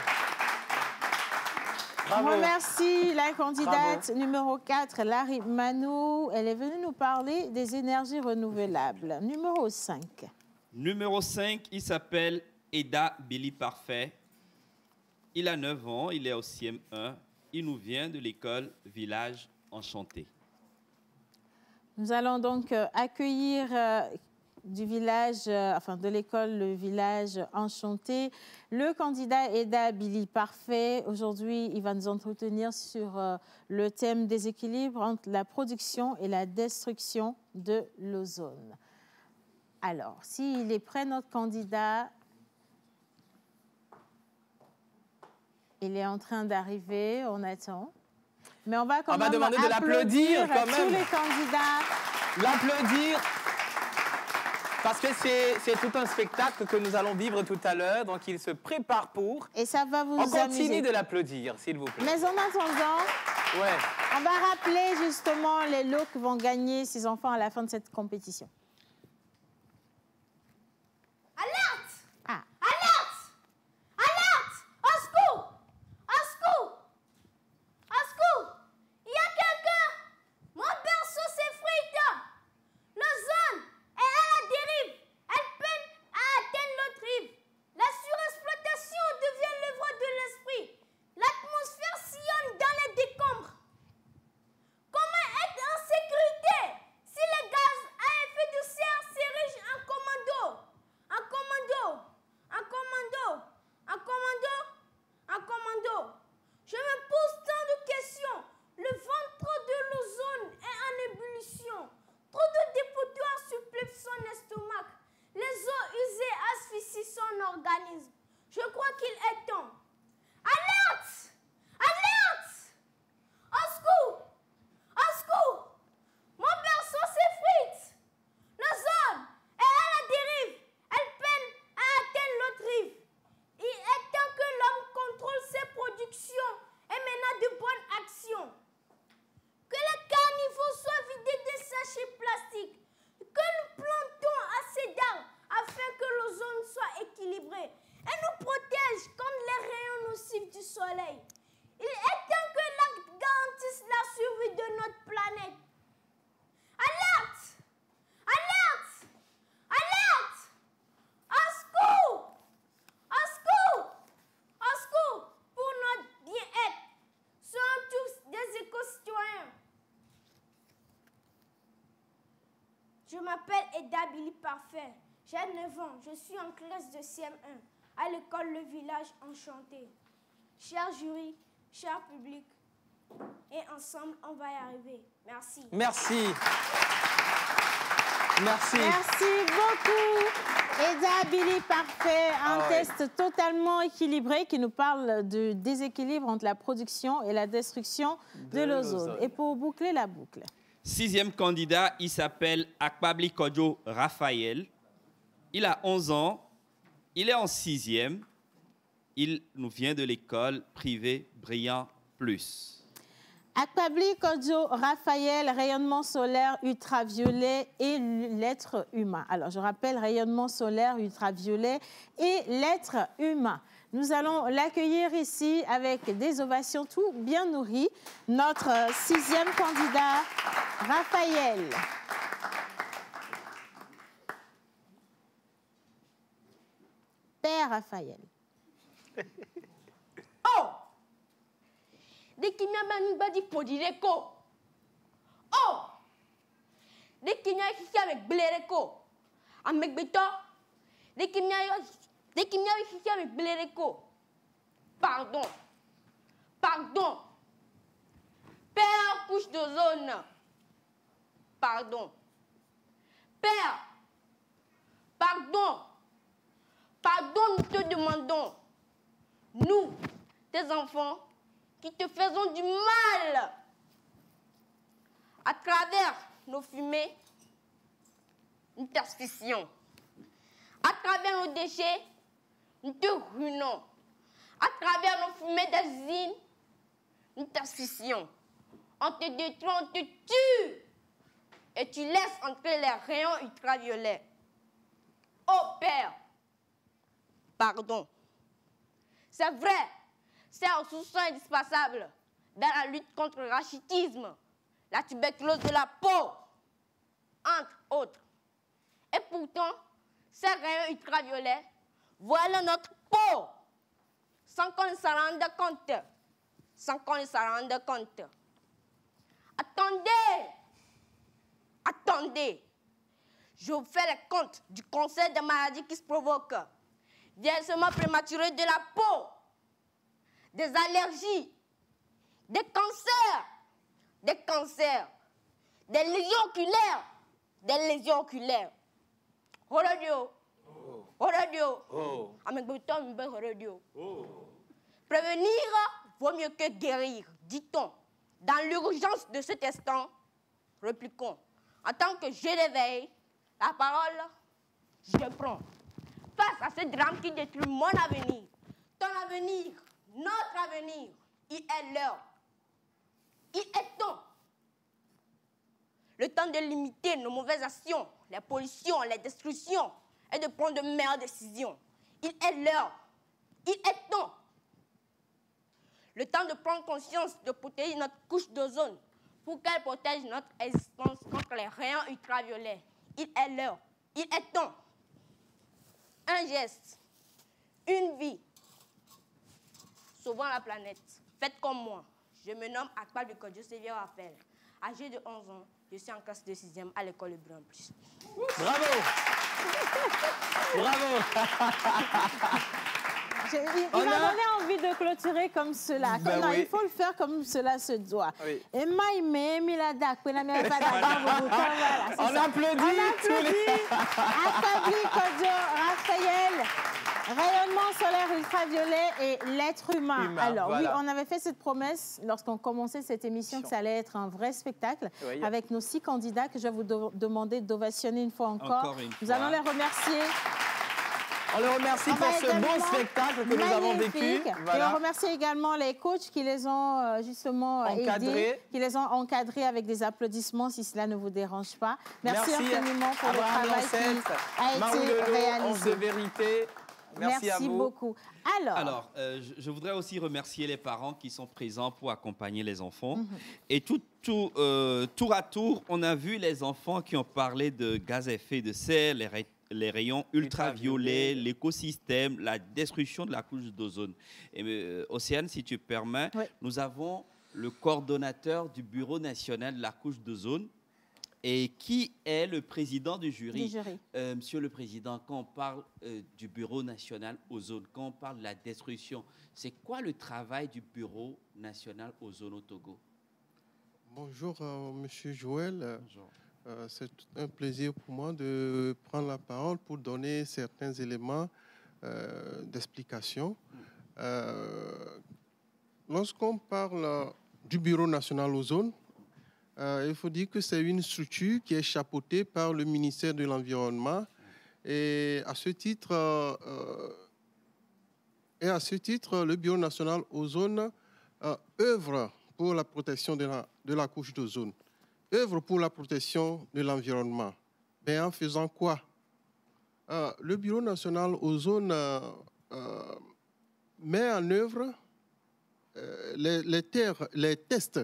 On Bravo. remercie la candidate numéro 4, Larry Manou. Elle est venue nous parler des énergies renouvelables. Numéro 5. Numéro 5, il s'appelle Eda Billy Parfait. Il a 9 ans, il est au CM1. Il nous vient de l'école Village Enchanté. Nous allons donc accueillir du village, de l'école Le Village Enchanté, le candidat Eda Billy Parfait. Aujourd'hui, il va nous entretenir sur le thème des équilibres entre la production et la destruction de l'ozone. Alors, s'il est prêt, notre candidat, il est en train d'arriver, on attend. Mais on va quand même demander de l'applaudir quand même. tous les candidats. L'applaudir. Parce que c'est tout un spectacle que nous allons vivre tout à l'heure, donc il se prépare pour. Et ça va vous On continue amuser. de l'applaudir, s'il vous plaît. Mais en attendant, Ouais. on va rappeler justement les lots que vont gagner ces enfants à la fin de cette compétition. Alerte! Ah. Alerte! Alerte! Au secours! Au secours! Au secours! Il y a quelqu'un! Mon berceau s'effrite! L'ozone est à la dérive. Elle peine à atteindre l'autre rive. La surexploitation devient l'œuvre de l'esprit. L'atmosphère sillonne dans les décombres. Comment être en sécurité si les gaz à effet de serre s'érigent en commando? En commando, en commando, en commando, en commando. Je me pose tant de questions. Le ventre de l'ozone est en ébullition. Trop de dépotoirs supplèvent son estomac. Les eaux usées asphyxient son organisme. Je crois qu'il est temps. Alerte! Alerte! Au secours! Au secours! Mon berceau s'effrite. L'ozone est à la dérive. Elle peine à atteindre l'autre rive. Il est temps que l'homme contrôle ses productions et mène de bonnes actions. Que les carnivores soient vidés des sachets plastiques. Que nous plantons assez d'arbres afin que l'ozone soit équilibré et nous protège contre les rayons nocifs du soleil. Il est temps que l'acte garantisse la survie de notre planète. Alerte! Alerte! Alerte! Au secours! Au secours! Au secours! Pour notre bien-être. Soyons tous des éco-citoyens. Je m'appelle Eda Billy Parfait. J'ai 9 ans. Je suis en classe de CM1 à l'école Le Village Enchanté. Cher jury, cher public, et ensemble, on va y arriver. Merci. Merci. Merci. Merci beaucoup. Eda Billy Parfait, un test totalement équilibré qui nous parle du déséquilibre entre la production et la destruction de l'ozone. Et pour boucler la boucle. 6e candidat, il s'appelle Akpabli Kodjo Raphaël. Il a 11 ans. Il est en 6e. Il nous vient de l'école privée Brillant Plus. Akpabli Kodjo Raphaël, rayonnement solaire ultraviolet et l'être humain. Alors, je rappelle, rayonnement solaire ultraviolet et l'être humain. Nous allons l'accueillir ici avec des ovations tout bien nourries. Notre 6e candidat, Raphaël. Père Raphaël. Oh! Dès qu'il y a un badi pour dire oh! Dès qu'il y a ici avec Blereko, avec Beto, dès qu'il y a ici avec Blereko, pardon, pardon, Père couche d'ozone, pardon, Père, pardon, pardon, nous te demandons, nous, tes enfants, qui te faisons du mal à travers nos fumées, nous t'asphyxions. À travers nos déchets, nous te ruinons. À travers nos fumées d'asile, nous t'asphyxions. On te détruit, on te tue. Et tu laisses entrer les rayons ultraviolets. Oh Père, pardon. C'est vrai, c'est un soutien indispensable dans la lutte contre le rachitisme, la tuberculose de la peau, entre autres. Et pourtant, ces rayons ultraviolets voilent notre peau sans qu'on s'en rende compte. Sans qu'on s'en rende compte. Attendez! Attendez! Je vous fais les comptes du cancer des maladies qui se provoquent. Vieillissement prématuré de la peau, des allergies, des cancers, des lésions oculaires, radio, Prévenir vaut mieux que guérir, dit-on. Dans l'urgence de cet instant, répliquons. En tant que je l'éveille, la parole, je prends. Face à ce drame qui détruit mon avenir, ton avenir, notre avenir, il est l'heure. Il est temps. Le temps de limiter nos mauvaises actions, les pollutions, les destructions, et de prendre de meilleures décisions. Il est l'heure. Il est temps. Le temps de prendre conscience de protéger notre couche d'ozone pour qu'elle protège notre existence contre les rayons ultraviolets. Il est l'heure. Il est temps. Un geste, une vie, sauvant la planète. Faites comme moi. Je me nomme Akpabli Kodjo Raphaël. Âgé de 11 ans, je suis en classe de 6e à l'école de Brun Plus. Bravo! Bravo! Il m'a donné envie de clôturer comme cela. Ben non, oui. il faut le faire comme cela se doit. Oui. Et moi, il m'a mis la dac. On On applaudit. Akpabli Kodjo Raphaël, rayonnement solaire ultraviolet et l'être humain. Alors voilà. oui, on avait fait cette promesse lorsqu'on commençait cette émission que ça allait être un vrai spectacle avec nos 6 candidats que je vais vous demander d'ovationner une fois encore. Nous allons les remercier. On les remercie pour ce beau spectacle que nous avons vécu. Voilà. Et on remercie également les coachs qui les ont justement aidés, qui les ont encadrés avec des applaudissements si cela ne vous dérange pas. Merci infiniment pour le travail qui a été réalisé. De vérité. Merci à vous. Beaucoup. Alors je voudrais aussi remercier les parents qui sont présents pour accompagner les enfants. Et tour à tour, on a vu les enfants qui ont parlé de gaz à effet de serre, les rayons ultraviolets, l'écosystème, la destruction de la couche d'ozone. Et Océane, si tu permets, nous avons le coordonnateur du Bureau national de la couche d'ozone et qui est le président du jury. Monsieur le Président, quand on parle du Bureau national ozone, quand on parle de la destruction, c'est quoi le travail du Bureau national ozone au Togo? Bonjour, Monsieur Joël. Bonjour. C'est un plaisir pour moi de prendre la parole pour donner certains éléments d'explication. Lorsqu'on parle du Bureau national ozone, il faut dire que c'est une structure qui est chapeautée par le ministère de l'Environnement. Et à ce titre, le Bureau national ozone œuvre pour la protection de la couche d'ozone, œuvre pour la protection de l'environnement. Mais en faisant quoi? Le Bureau national ozone met en œuvre les tests,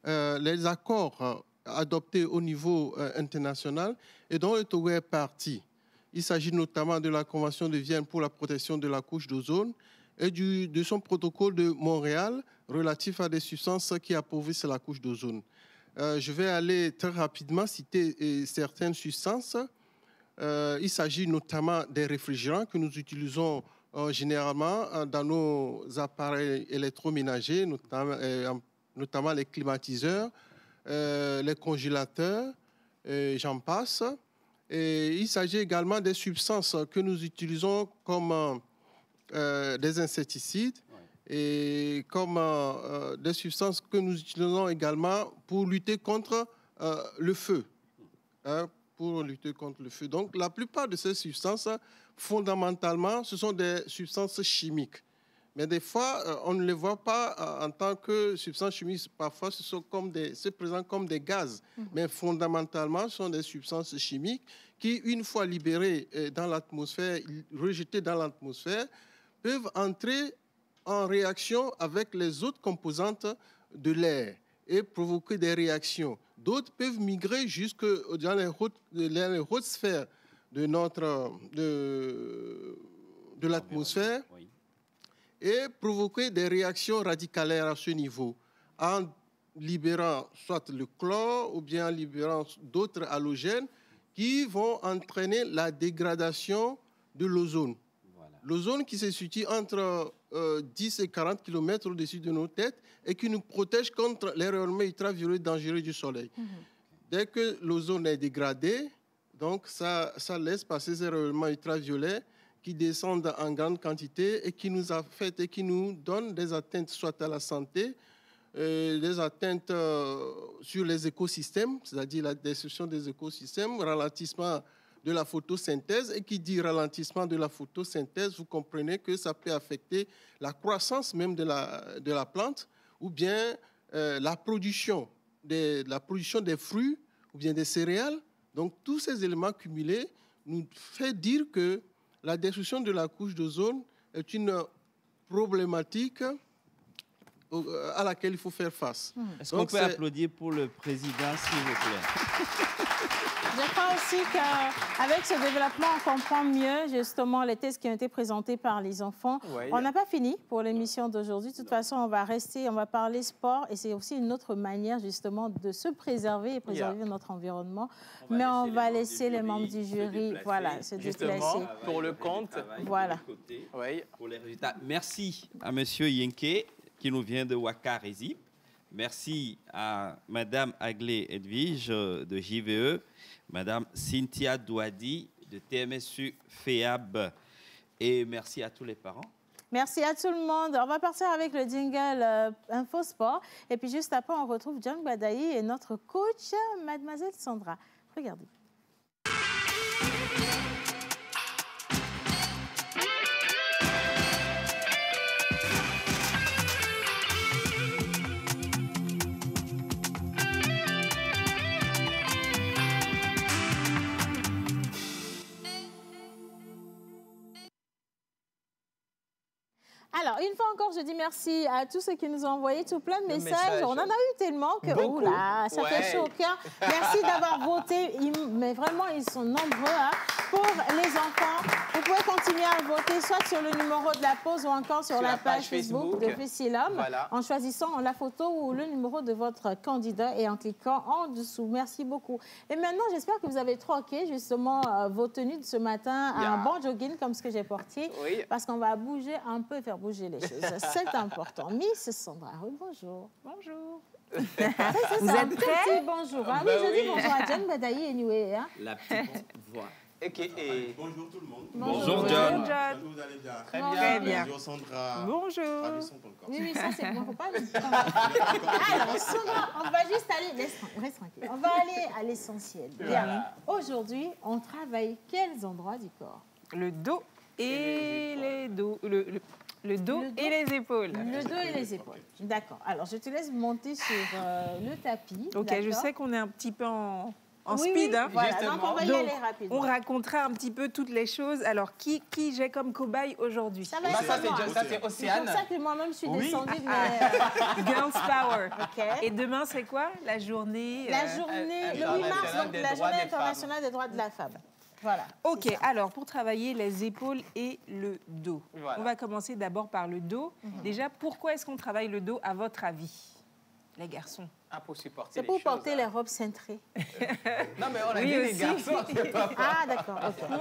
les accords adoptés au niveau international et dont le Togo est partie. Il s'agit notamment de la Convention de Vienne pour la protection de la couche d'ozone et de son protocole de Montréal relatif à des substances qui appauvrissent la couche d'ozone. Je vais aller très rapidement citer certaines substances. Il s'agit notamment des réfrigérants que nous utilisons généralement dans nos appareils électroménagers, notamment les climatiseurs, les congélateurs, j'en passe. Et il s'agit également des substances que nous utilisons comme des insecticides et comme des substances que nous utilisons également pour lutter contre le feu. Pour lutter contre le feu. Donc, la plupart de ces substances, fondamentalement, ce sont des substances chimiques. Mais des fois, on ne les voit pas en tant que substances chimiques. Parfois, se présentent comme des gaz. Mais fondamentalement, ce sont des substances chimiques qui, une fois libérées dans l'atmosphère, rejetées dans l'atmosphère, peuvent entrer en réaction avec les autres composantes de l'air et provoquer des réactions. D'autres peuvent migrer jusque dans les hautes sphères de l'atmosphère et provoquer des réactions radicalaires à ce niveau, en libérant soit le chlore ou bien en libérant d'autres halogènes qui vont entraîner la dégradation de l'ozone. Voilà. L'ozone qui se situe entre 10 et 40 km au-dessus de nos têtes et qui nous protège contre les rayonnements ultraviolets dangereux du soleil. Dès que l'ozone est dégradé, donc ça laisse passer ces rayonnements ultraviolets qui descendent en grande quantité et qui nous affectent et qui nous donnent des atteintes soit à la santé, des atteintes sur les écosystèmes, c'est-à-dire la destruction des écosystèmes, ralentissement de la photosynthèse. Et qui dit ralentissement de la photosynthèse, vous comprenez que ça peut affecter la croissance même de la plante ou bien la production des fruits ou bien des céréales. Donc, tous ces éléments cumulés nous fait dire que la destruction de la couche d'ozone est une problématique à laquelle il faut faire face. Est-ce qu'on peut applaudir pour le président, s'il vous plaît? Je crois aussi qu'avec ce développement, on comprend mieux justement les tests qui ont été présentés par les enfants. Oui. On n'a pas fini pour l'émission d'aujourd'hui. De toute façon, on va parler sport et c'est aussi une autre manière justement de se préserver et préserver notre environnement. Mais on va laisser les membres du jury se déplacer. Pour le compte. Voilà. Pour les résultats. Merci à M. Yenke qui nous vient de Ouaka Rézip. Merci à Mme Aglé Edwige de JVE, Mme Cynthia Douadi de TMSU FEAB et merci à tous les parents. Merci à tout le monde. On va partir avec le jingle Infosport et puis juste après on retrouve John Badaï et notre coach, Mademoiselle Sandra. Regardez. Alors, une fois encore, je dis merci à tous ceux qui nous ont envoyé tout plein de messages. On en a eu tellement que oula, ça fait chaud au cœur. Merci d'avoir voté. Mais vraiment, ils sont nombreux pour les enfants. Vous pouvez continuer à voter soit sur le numéro de la pause ou encore sur la page Facebook de Fessilum en choisissant la photo ou le numéro de votre candidat et en cliquant en dessous. Merci beaucoup. Et maintenant, j'espère que vous avez troqué justement vos tenues de ce matin à un bon jogging comme ce que j'ai porté parce qu'on va bouger un peu et faire bouger les choses. C'est important. Miss Sandra, bonjour. Bonjour. Vous êtes prêts? Bonjour. Ah oui, je dis bonjour à John Badaï anyway. La petite voix. Bonjour tout le monde. Bonjour John. Vous allez bien? Très bien. Bonjour Sandra. Bonjour. Oui, ça c'est bon. Faut pas alors Sandra, on va juste aller. Reste tranquille. On va aller à l'essentiel. Bien. Aujourd'hui, on travaille quels endroits du corps? Le dos et les dos. Le dos et les épaules. Le dos et les épaules. D'accord. Alors, je te laisse monter sur le tapis. Ok, je sais qu'on est un petit peu en Oui, speed. oui, Hein. voilà, donc on va y aller rapidement. On racontera un petit peu toutes les choses. Alors, qui j'ai comme cobaye aujourd'hui? Ça va être ça, c'est C'est Océane. pour ça que moi-même, je suis descendue de Girls Power. Ok. Et demain, c'est quoi? La journée... La journée, le 8 mars, donc la journée internationale des droits de la femme. Voilà. Ok, alors pour travailler les épaules et le dos, Voilà. on va commencer d'abord par le dos. Déjà, pourquoi est-ce qu'on travaille le dos, à votre avis, les garçons? Ah, pour supporter C'est les pour choses, porter hein. les robes cintrées. Non, mais on a Oui, dit les aussi. garçons, c'est pas Ah, d'accord. ok. Des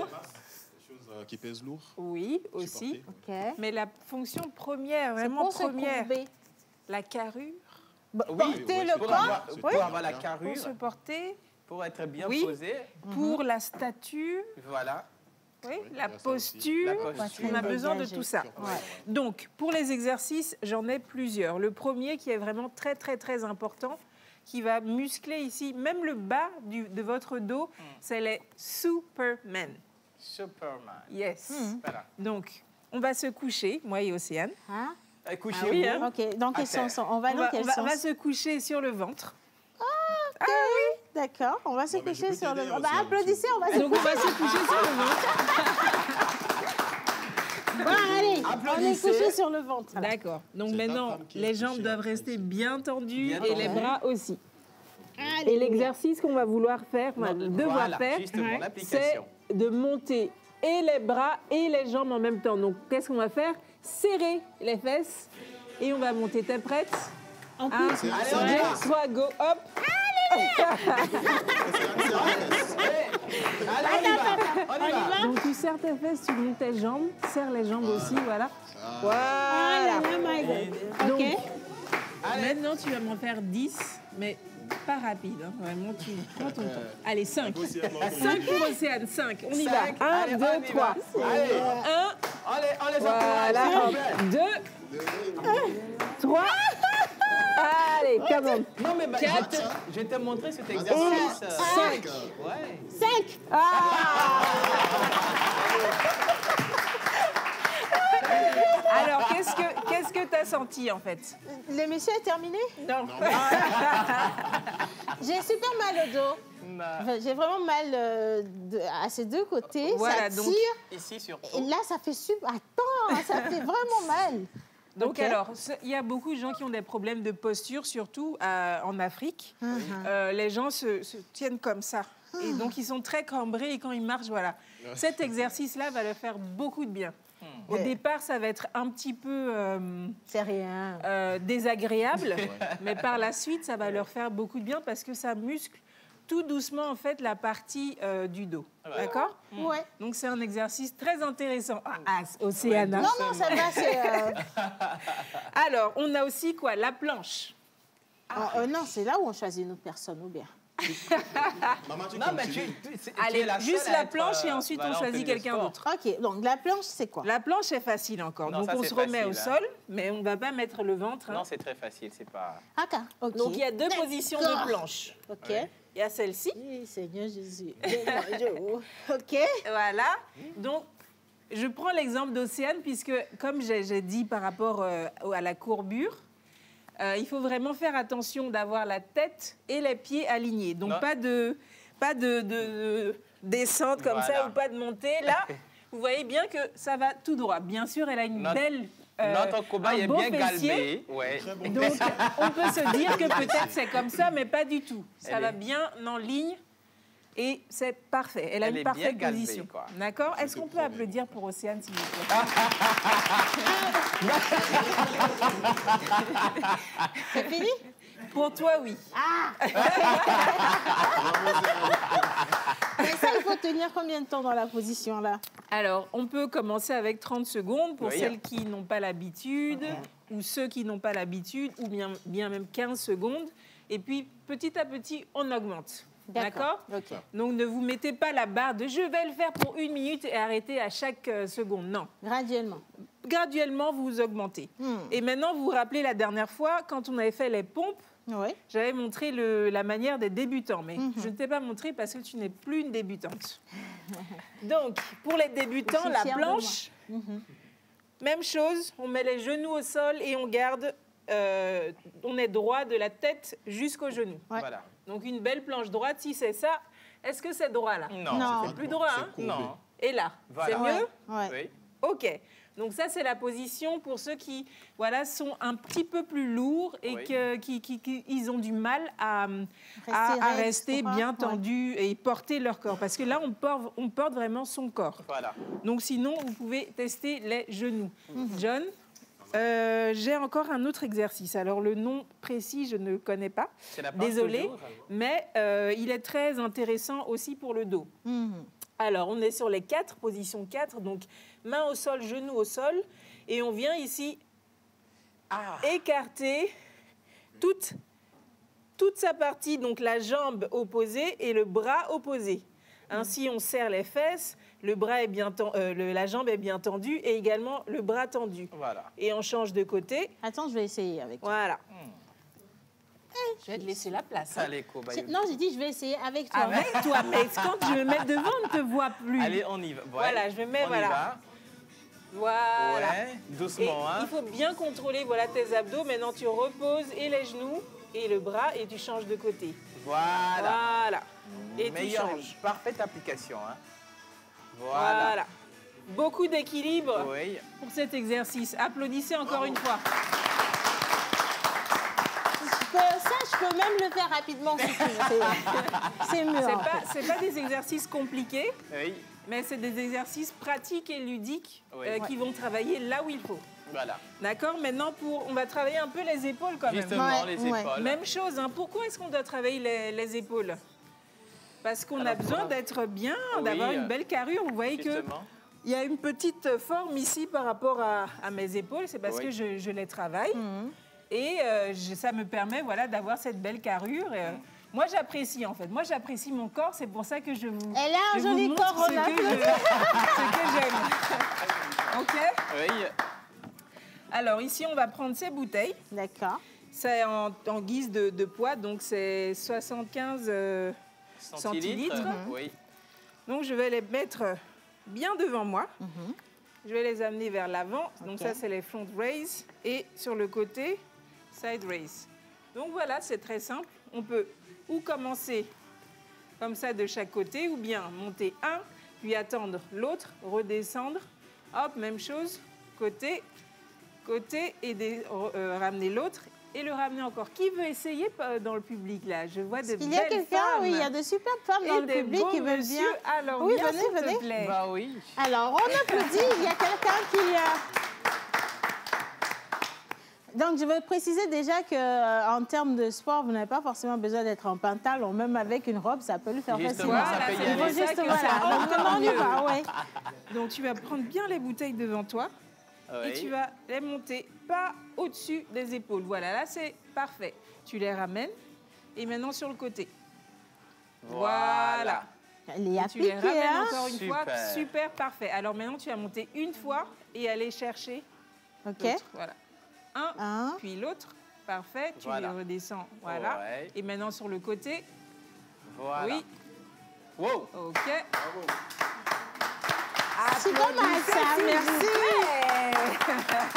choses qui pèsent lourd. Oui, aussi. Ok. Mais la fonction première, C'est vraiment pour se première, courber. la carrure, Porter le pour corps. avoir, pour avoir la pour carrure, se porter, pour être bien Oui. posé. pour la stature, Voilà. oui, il y la a ça aussi. posture. La posture. On a besoin de Dégagée. tout ça. Ouais. Donc, pour les exercices, j'en ai plusieurs. Le premier qui est vraiment très, très, très important, qui va muscler ici, même le bas de votre dos, c'est les Superman. Superman. Yes. Voilà. Donc, on va se coucher, moi et Océane. Hein? Couchez-vous. Ah oui, hein. Ok, dans quel À terre. sens? On va dans quel on sens? va se coucher sur le ventre. Ah oui, d'accord. On va se Non, mais je coucher peux sur le t'aider ventre. aussi, Bah, applaudissez, on va se Donc, on va se coucher sur le ventre. Bon, allez, on est Applaudissez. couché sur le ventre. là. D'accord. Donc, C'est ta maintenant, femme qui est les jambes couchée, doivent après, rester c'est- bien tendues Bien et les tendues. bras aussi. Allez. Et l'exercice qu'on va vouloir faire, on va devoir Voilà, faire, justement, c'est l'application. de monter et les bras et les jambes en même temps. Donc, qu'est-ce qu'on va faire? Serrer les fesses et on va monter. T'es prête? En 1, plus, 2, 3, go, hop! Allez, on y va. On y va. Donc, tu serres tes fesses, tu montes tes jambes, serre les jambes aussi, voilà. Ah Voilà! là là, my God. Donc, Ok. maintenant, tu vas m'en faire 10, mais pas rapide. Hein. Vraiment, tu prends ton temps. Allez, 5. 5 pour Océane, 5. On y va. Cinq. 1, Allez, 2, on y 3. va. Allez. 1, On les voilà, encourage. hop. 2, 3. Allez, come on. Non, mais bah, 4. je vais te montrer cet exercice. 5. Ouais. 5. Alors, qu'est-ce que tu as senti, en fait? L'émission est terminée? Non. J'ai super mal au dos. Non. Enfin, j'ai vraiment mal à ces deux côtés. Voilà, ça donc, tire. Ici, surtout. Et là, ça fait super... Attends, ça fait vraiment mal. Donc Ok. alors, il y a beaucoup de gens qui ont des problèmes de posture, surtout en Afrique. Les gens se tiennent comme ça. Et donc, ils sont très cambrés et quand ils marchent, voilà. Cet exercice-là va leur faire beaucoup de bien. Au départ, ça va être un petit peu C'est rien. désagréable, mais par la suite, ça va leur faire beaucoup de bien parce que ça muscle tout doucement, en fait, la partie du dos. D'accord? Ouais. Donc, c'est un exercice très intéressant. Océana. Non, non, ça va, c'est... Alors, on a aussi quoi? La planche. non, c'est là où on choisit une autre personne, ou bien? Maman, tu Non, mais continues. tu Allez, es la juste seule à la être, planche et ensuite voilà, on choisit tenue de quelqu'un sport. d'autre. Ok, donc la planche, c'est quoi? La planche est facile encore. Non, donc ça, on c'est se remet au facile, hein. sol, mais on ne va pas mettre le ventre. hein. Non, c'est très facile, c'est pas... Ok. Donc il y a deux positions de planche. Ok. Il y a celle-ci. Oui, Seigneur Jésus. Ok. Voilà. Donc je prends l'exemple d'Océane puisque, comme j'ai dit par rapport à la courbure, il faut vraiment faire attention d'avoir la tête et les pieds alignés. Donc Non. pas de descente comme ça Voilà. ou pas de montée. Là, vous voyez bien que ça va tout droit. Bien sûr, elle a une belle... Notre cobaye un est beau bien fessier. galbé. Ouais. Donc, on peut se dire que peut-être c'est comme ça, mais pas du tout. Ça Elle va est- bien en ligne et c'est parfait. Elle a Elle une est parfaite bien galbée, position. quoi. D'accord? Est-ce qu'on peut applaudir pour Océane, s'il vous plaît? C'est fini? Pour toi, oui. Mais ça, il faut tenir combien de temps dans la position, là? Alors, on peut commencer avec 30 secondes pour Oui. celles qui n'ont pas l'habitude, ou ceux qui n'ont pas l'habitude, ou bien même 15 secondes. Et puis, petit à petit, on augmente. D'accord? Ok. Donc, ne vous mettez pas la barre de « je vais le faire pour 1 minute » et arrêtez à chaque seconde. Non. Graduellement. Graduellement, vous augmentez. Et maintenant, vous vous rappelez la dernière fois, quand on avait fait les pompes, Oui. j'avais montré la manière des débutants, mais je ne t'ai pas montré parce que tu n'es plus une débutante. Donc, pour les débutants, Je suis la fière de planche, Même chose, on met les genoux au sol et on garde, on est droit de la tête jusqu'aux genoux. Voilà. Donc une belle planche droite, si c'est ça, est-ce que c'est droit là? Non. C'est plus droit, hein? Non. Et là, Voilà. c'est mieux? Oui. Ok. Donc ça, c'est la position pour ceux qui voilà, sont un petit peu plus lourds et qu'ils ont du mal à rester bien tendus et porter leur corps. Parce que là, on porte vraiment son corps. Voilà. Donc sinon, vous pouvez tester les genoux. John, j'ai encore un autre exercice. Alors le nom précis, je ne connais pas. Désolée, mais il est très intéressant aussi pour le dos. Alors, on est sur les 4, position 4, donc main au sol, genou au sol, et on vient ici écarter toute sa partie, donc la jambe opposée et le bras opposé. Ainsi, on serre les fesses, le bras est bien la jambe est bien tendue et également le bras tendu. Voilà. Et on change de côté. Attends, je vais essayer avec toi. Voilà. Je vais te laisser la place. Allez, non, j'ai dit je vais essayer avec toi. Avec toi, mais quand je me mets devant, on ne te voit plus. Allez, on y va. Ouais. Voilà, je me mets, on y va. Voilà. Ouais, doucement. Il faut bien contrôler tes abdos. Maintenant, tu reposes et les genoux et le bras et tu changes de côté. Voilà. Et tu changes. Parfaite application. Hein. Voilà. Beaucoup d'équilibre oui. pour cet exercice. Applaudissez encore une fois. Je peux même le faire rapidement si tu veux. C'est mieux. C'est pas des exercices compliqués, oui. mais c'est des exercices pratiques et ludiques qui vont travailler là où il faut. Voilà. D'accord. Maintenant, on va travailler un peu les épaules quand même. Justement, les épaules. Même chose. Hein. Pourquoi est-ce qu'on doit travailler les épaules? Parce qu'on a besoin d'être bien, d'avoir une belle carrure. Vous voyez qu'il y a une petite forme ici par rapport à mes épaules. C'est parce que je les travaille. Et ça me permet d'avoir cette belle carrure. Moi, j'apprécie, en fait. Moi, j'apprécie mon corps. C'est pour ça que je vous Elle a un joli corps, ce que j'aime. OK? Oui. Alors, ici, on va prendre ces bouteilles. D'accord. C'est en guise de poids. Donc, c'est 75 centilitres. Oui. Donc, je vais les mettre bien devant moi. Je vais les amener vers l'avant. Donc, ça, c'est les front raise. Et sur le côté, side raise. Donc voilà, c'est très simple. On peut ou commencer comme ça de chaque côté, ou bien monter un, puis attendre l'autre, redescendre. Hop, même chose, côté, et ramener l'autre, et le ramener encore. Qui veut essayer dans le public, là? Je vois de belles femmes. Il y a quelqu'un, oui, il y a de superbes femmes dans le public qui veulent bien. Alors, oui, bien, venez. te plaît. Bah oui. Alors, on applaudit. Il y a quelqu'un qui... Donc, je veux préciser déjà qu'en termes de sport, vous n'avez pas forcément besoin d'être en pantalon. Même avec une robe, ça peut le faire facilement. Il faut juste, on y va, ouais. Donc, tu vas prendre bien les bouteilles devant toi. Oui. Et tu vas les monter pas au-dessus des épaules. Voilà, là, c'est parfait. Tu les ramènes. Et maintenant, sur le côté. Voilà. Elle est appliquée, tu les ramènes hein? encore une fois. Super, parfait. Alors maintenant, tu vas monter une fois et aller chercher l'autre. Voilà. Un, puis l'autre. Parfait. Tu les redescends. Voilà. Ouais. Et maintenant, sur le côté. Voilà. Oui. Wow. OK. Bravo. C'est pas mal ça, merci.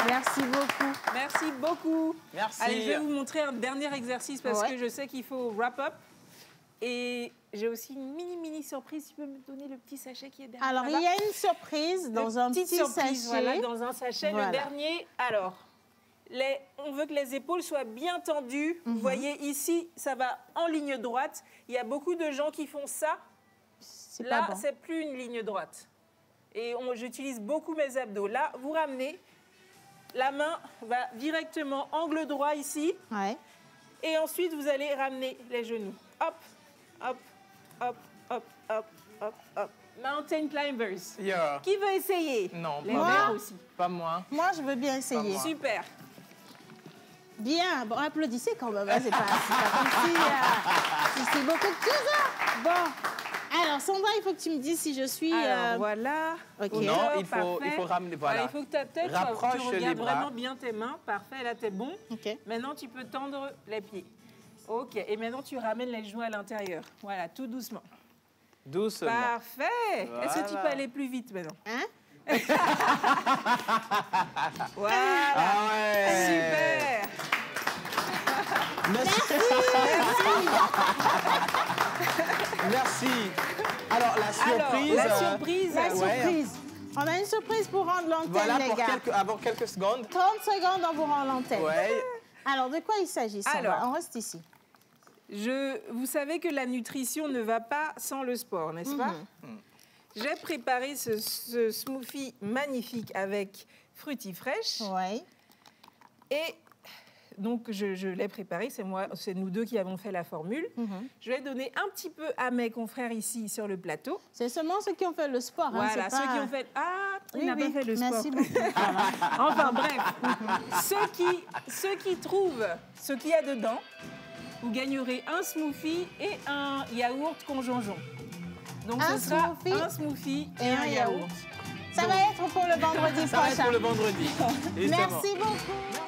Merci beaucoup. Merci beaucoup. Merci. Allez, je vais vous montrer un dernier exercice parce que je sais qu'il faut wrap up. Et j'ai aussi une mini surprise. Tu peux me donner le petit sachet qui est derrière? Alors, il y a une surprise dans un petit sachet. Voilà, dans un sachet. Voilà. Le dernier, alors, on veut que les épaules soient bien tendues. Vous voyez ici, ça va en ligne droite. Il y a beaucoup de gens qui font ça. Là, c'est plus une ligne droite. Et j'utilise beaucoup mes abdos. Là, vous ramenez. La main va directement angle droit ici. Ouais. Et ensuite, vous allez ramener les genoux. Hop, hop, hop, hop, hop, hop, hop. Mountain climbers. Yeah. Qui veut essayer? Non, les pas verts moi. aussi. Pas moi. Moi, je veux bien essayer. Super. Bien. Bon, applaudissez quand même. Hein, c'est pas c'est beaucoup de choses. Hein. Bon. Alors, Sandra, il faut que tu me dises si je suis... Alors, voilà. OK. Non, il faut ramener... Voilà. Il faut que ta tête, rapproche tu regardes les bras. vraiment bien tes mains. Parfait, là, t'es bon. OK. Maintenant, tu peux tendre les pieds. OK. Et maintenant, tu ramènes les genoux à l'intérieur. Voilà, tout doucement. Doucement. Parfait. Voilà. Est-ce que tu peux aller plus vite maintenant? Hein? Voilà. Ah ouais. Super. Merci. Merci. Alors, la surprise. La surprise. La surprise. On a une surprise pour rendre l'antenne, Voilà, les gars. avant quelques secondes. 30 secondes, on vous rend l'antenne. Ouais. Alors, de quoi il s'agit, Sandra? Alors, on reste ici. Vous savez que la nutrition ne va pas sans le sport, n'est-ce pas? J'ai préparé ce smoothie magnifique avec fruitifraîche. Oui. Et donc, je l'ai préparé. C'est nous deux qui avons fait la formule. Je vais donner un petit peu à mes confrères ici sur le plateau. C'est seulement ceux qui ont fait le sport. Voilà, hein, ceux qui ont fait... Ah, oui, il n'a pas fait le sport. Merci beaucoup. Enfin, bref. Ceux qui trouvent ce qu'il y a dedans, vous gagnerez un smoothie et un yaourt conjonjon. Donc, ce sera un smoothie et un yaourt. Ça va être pour le vendredi prochain. Ça va être pour le vendredi. Merci beaucoup.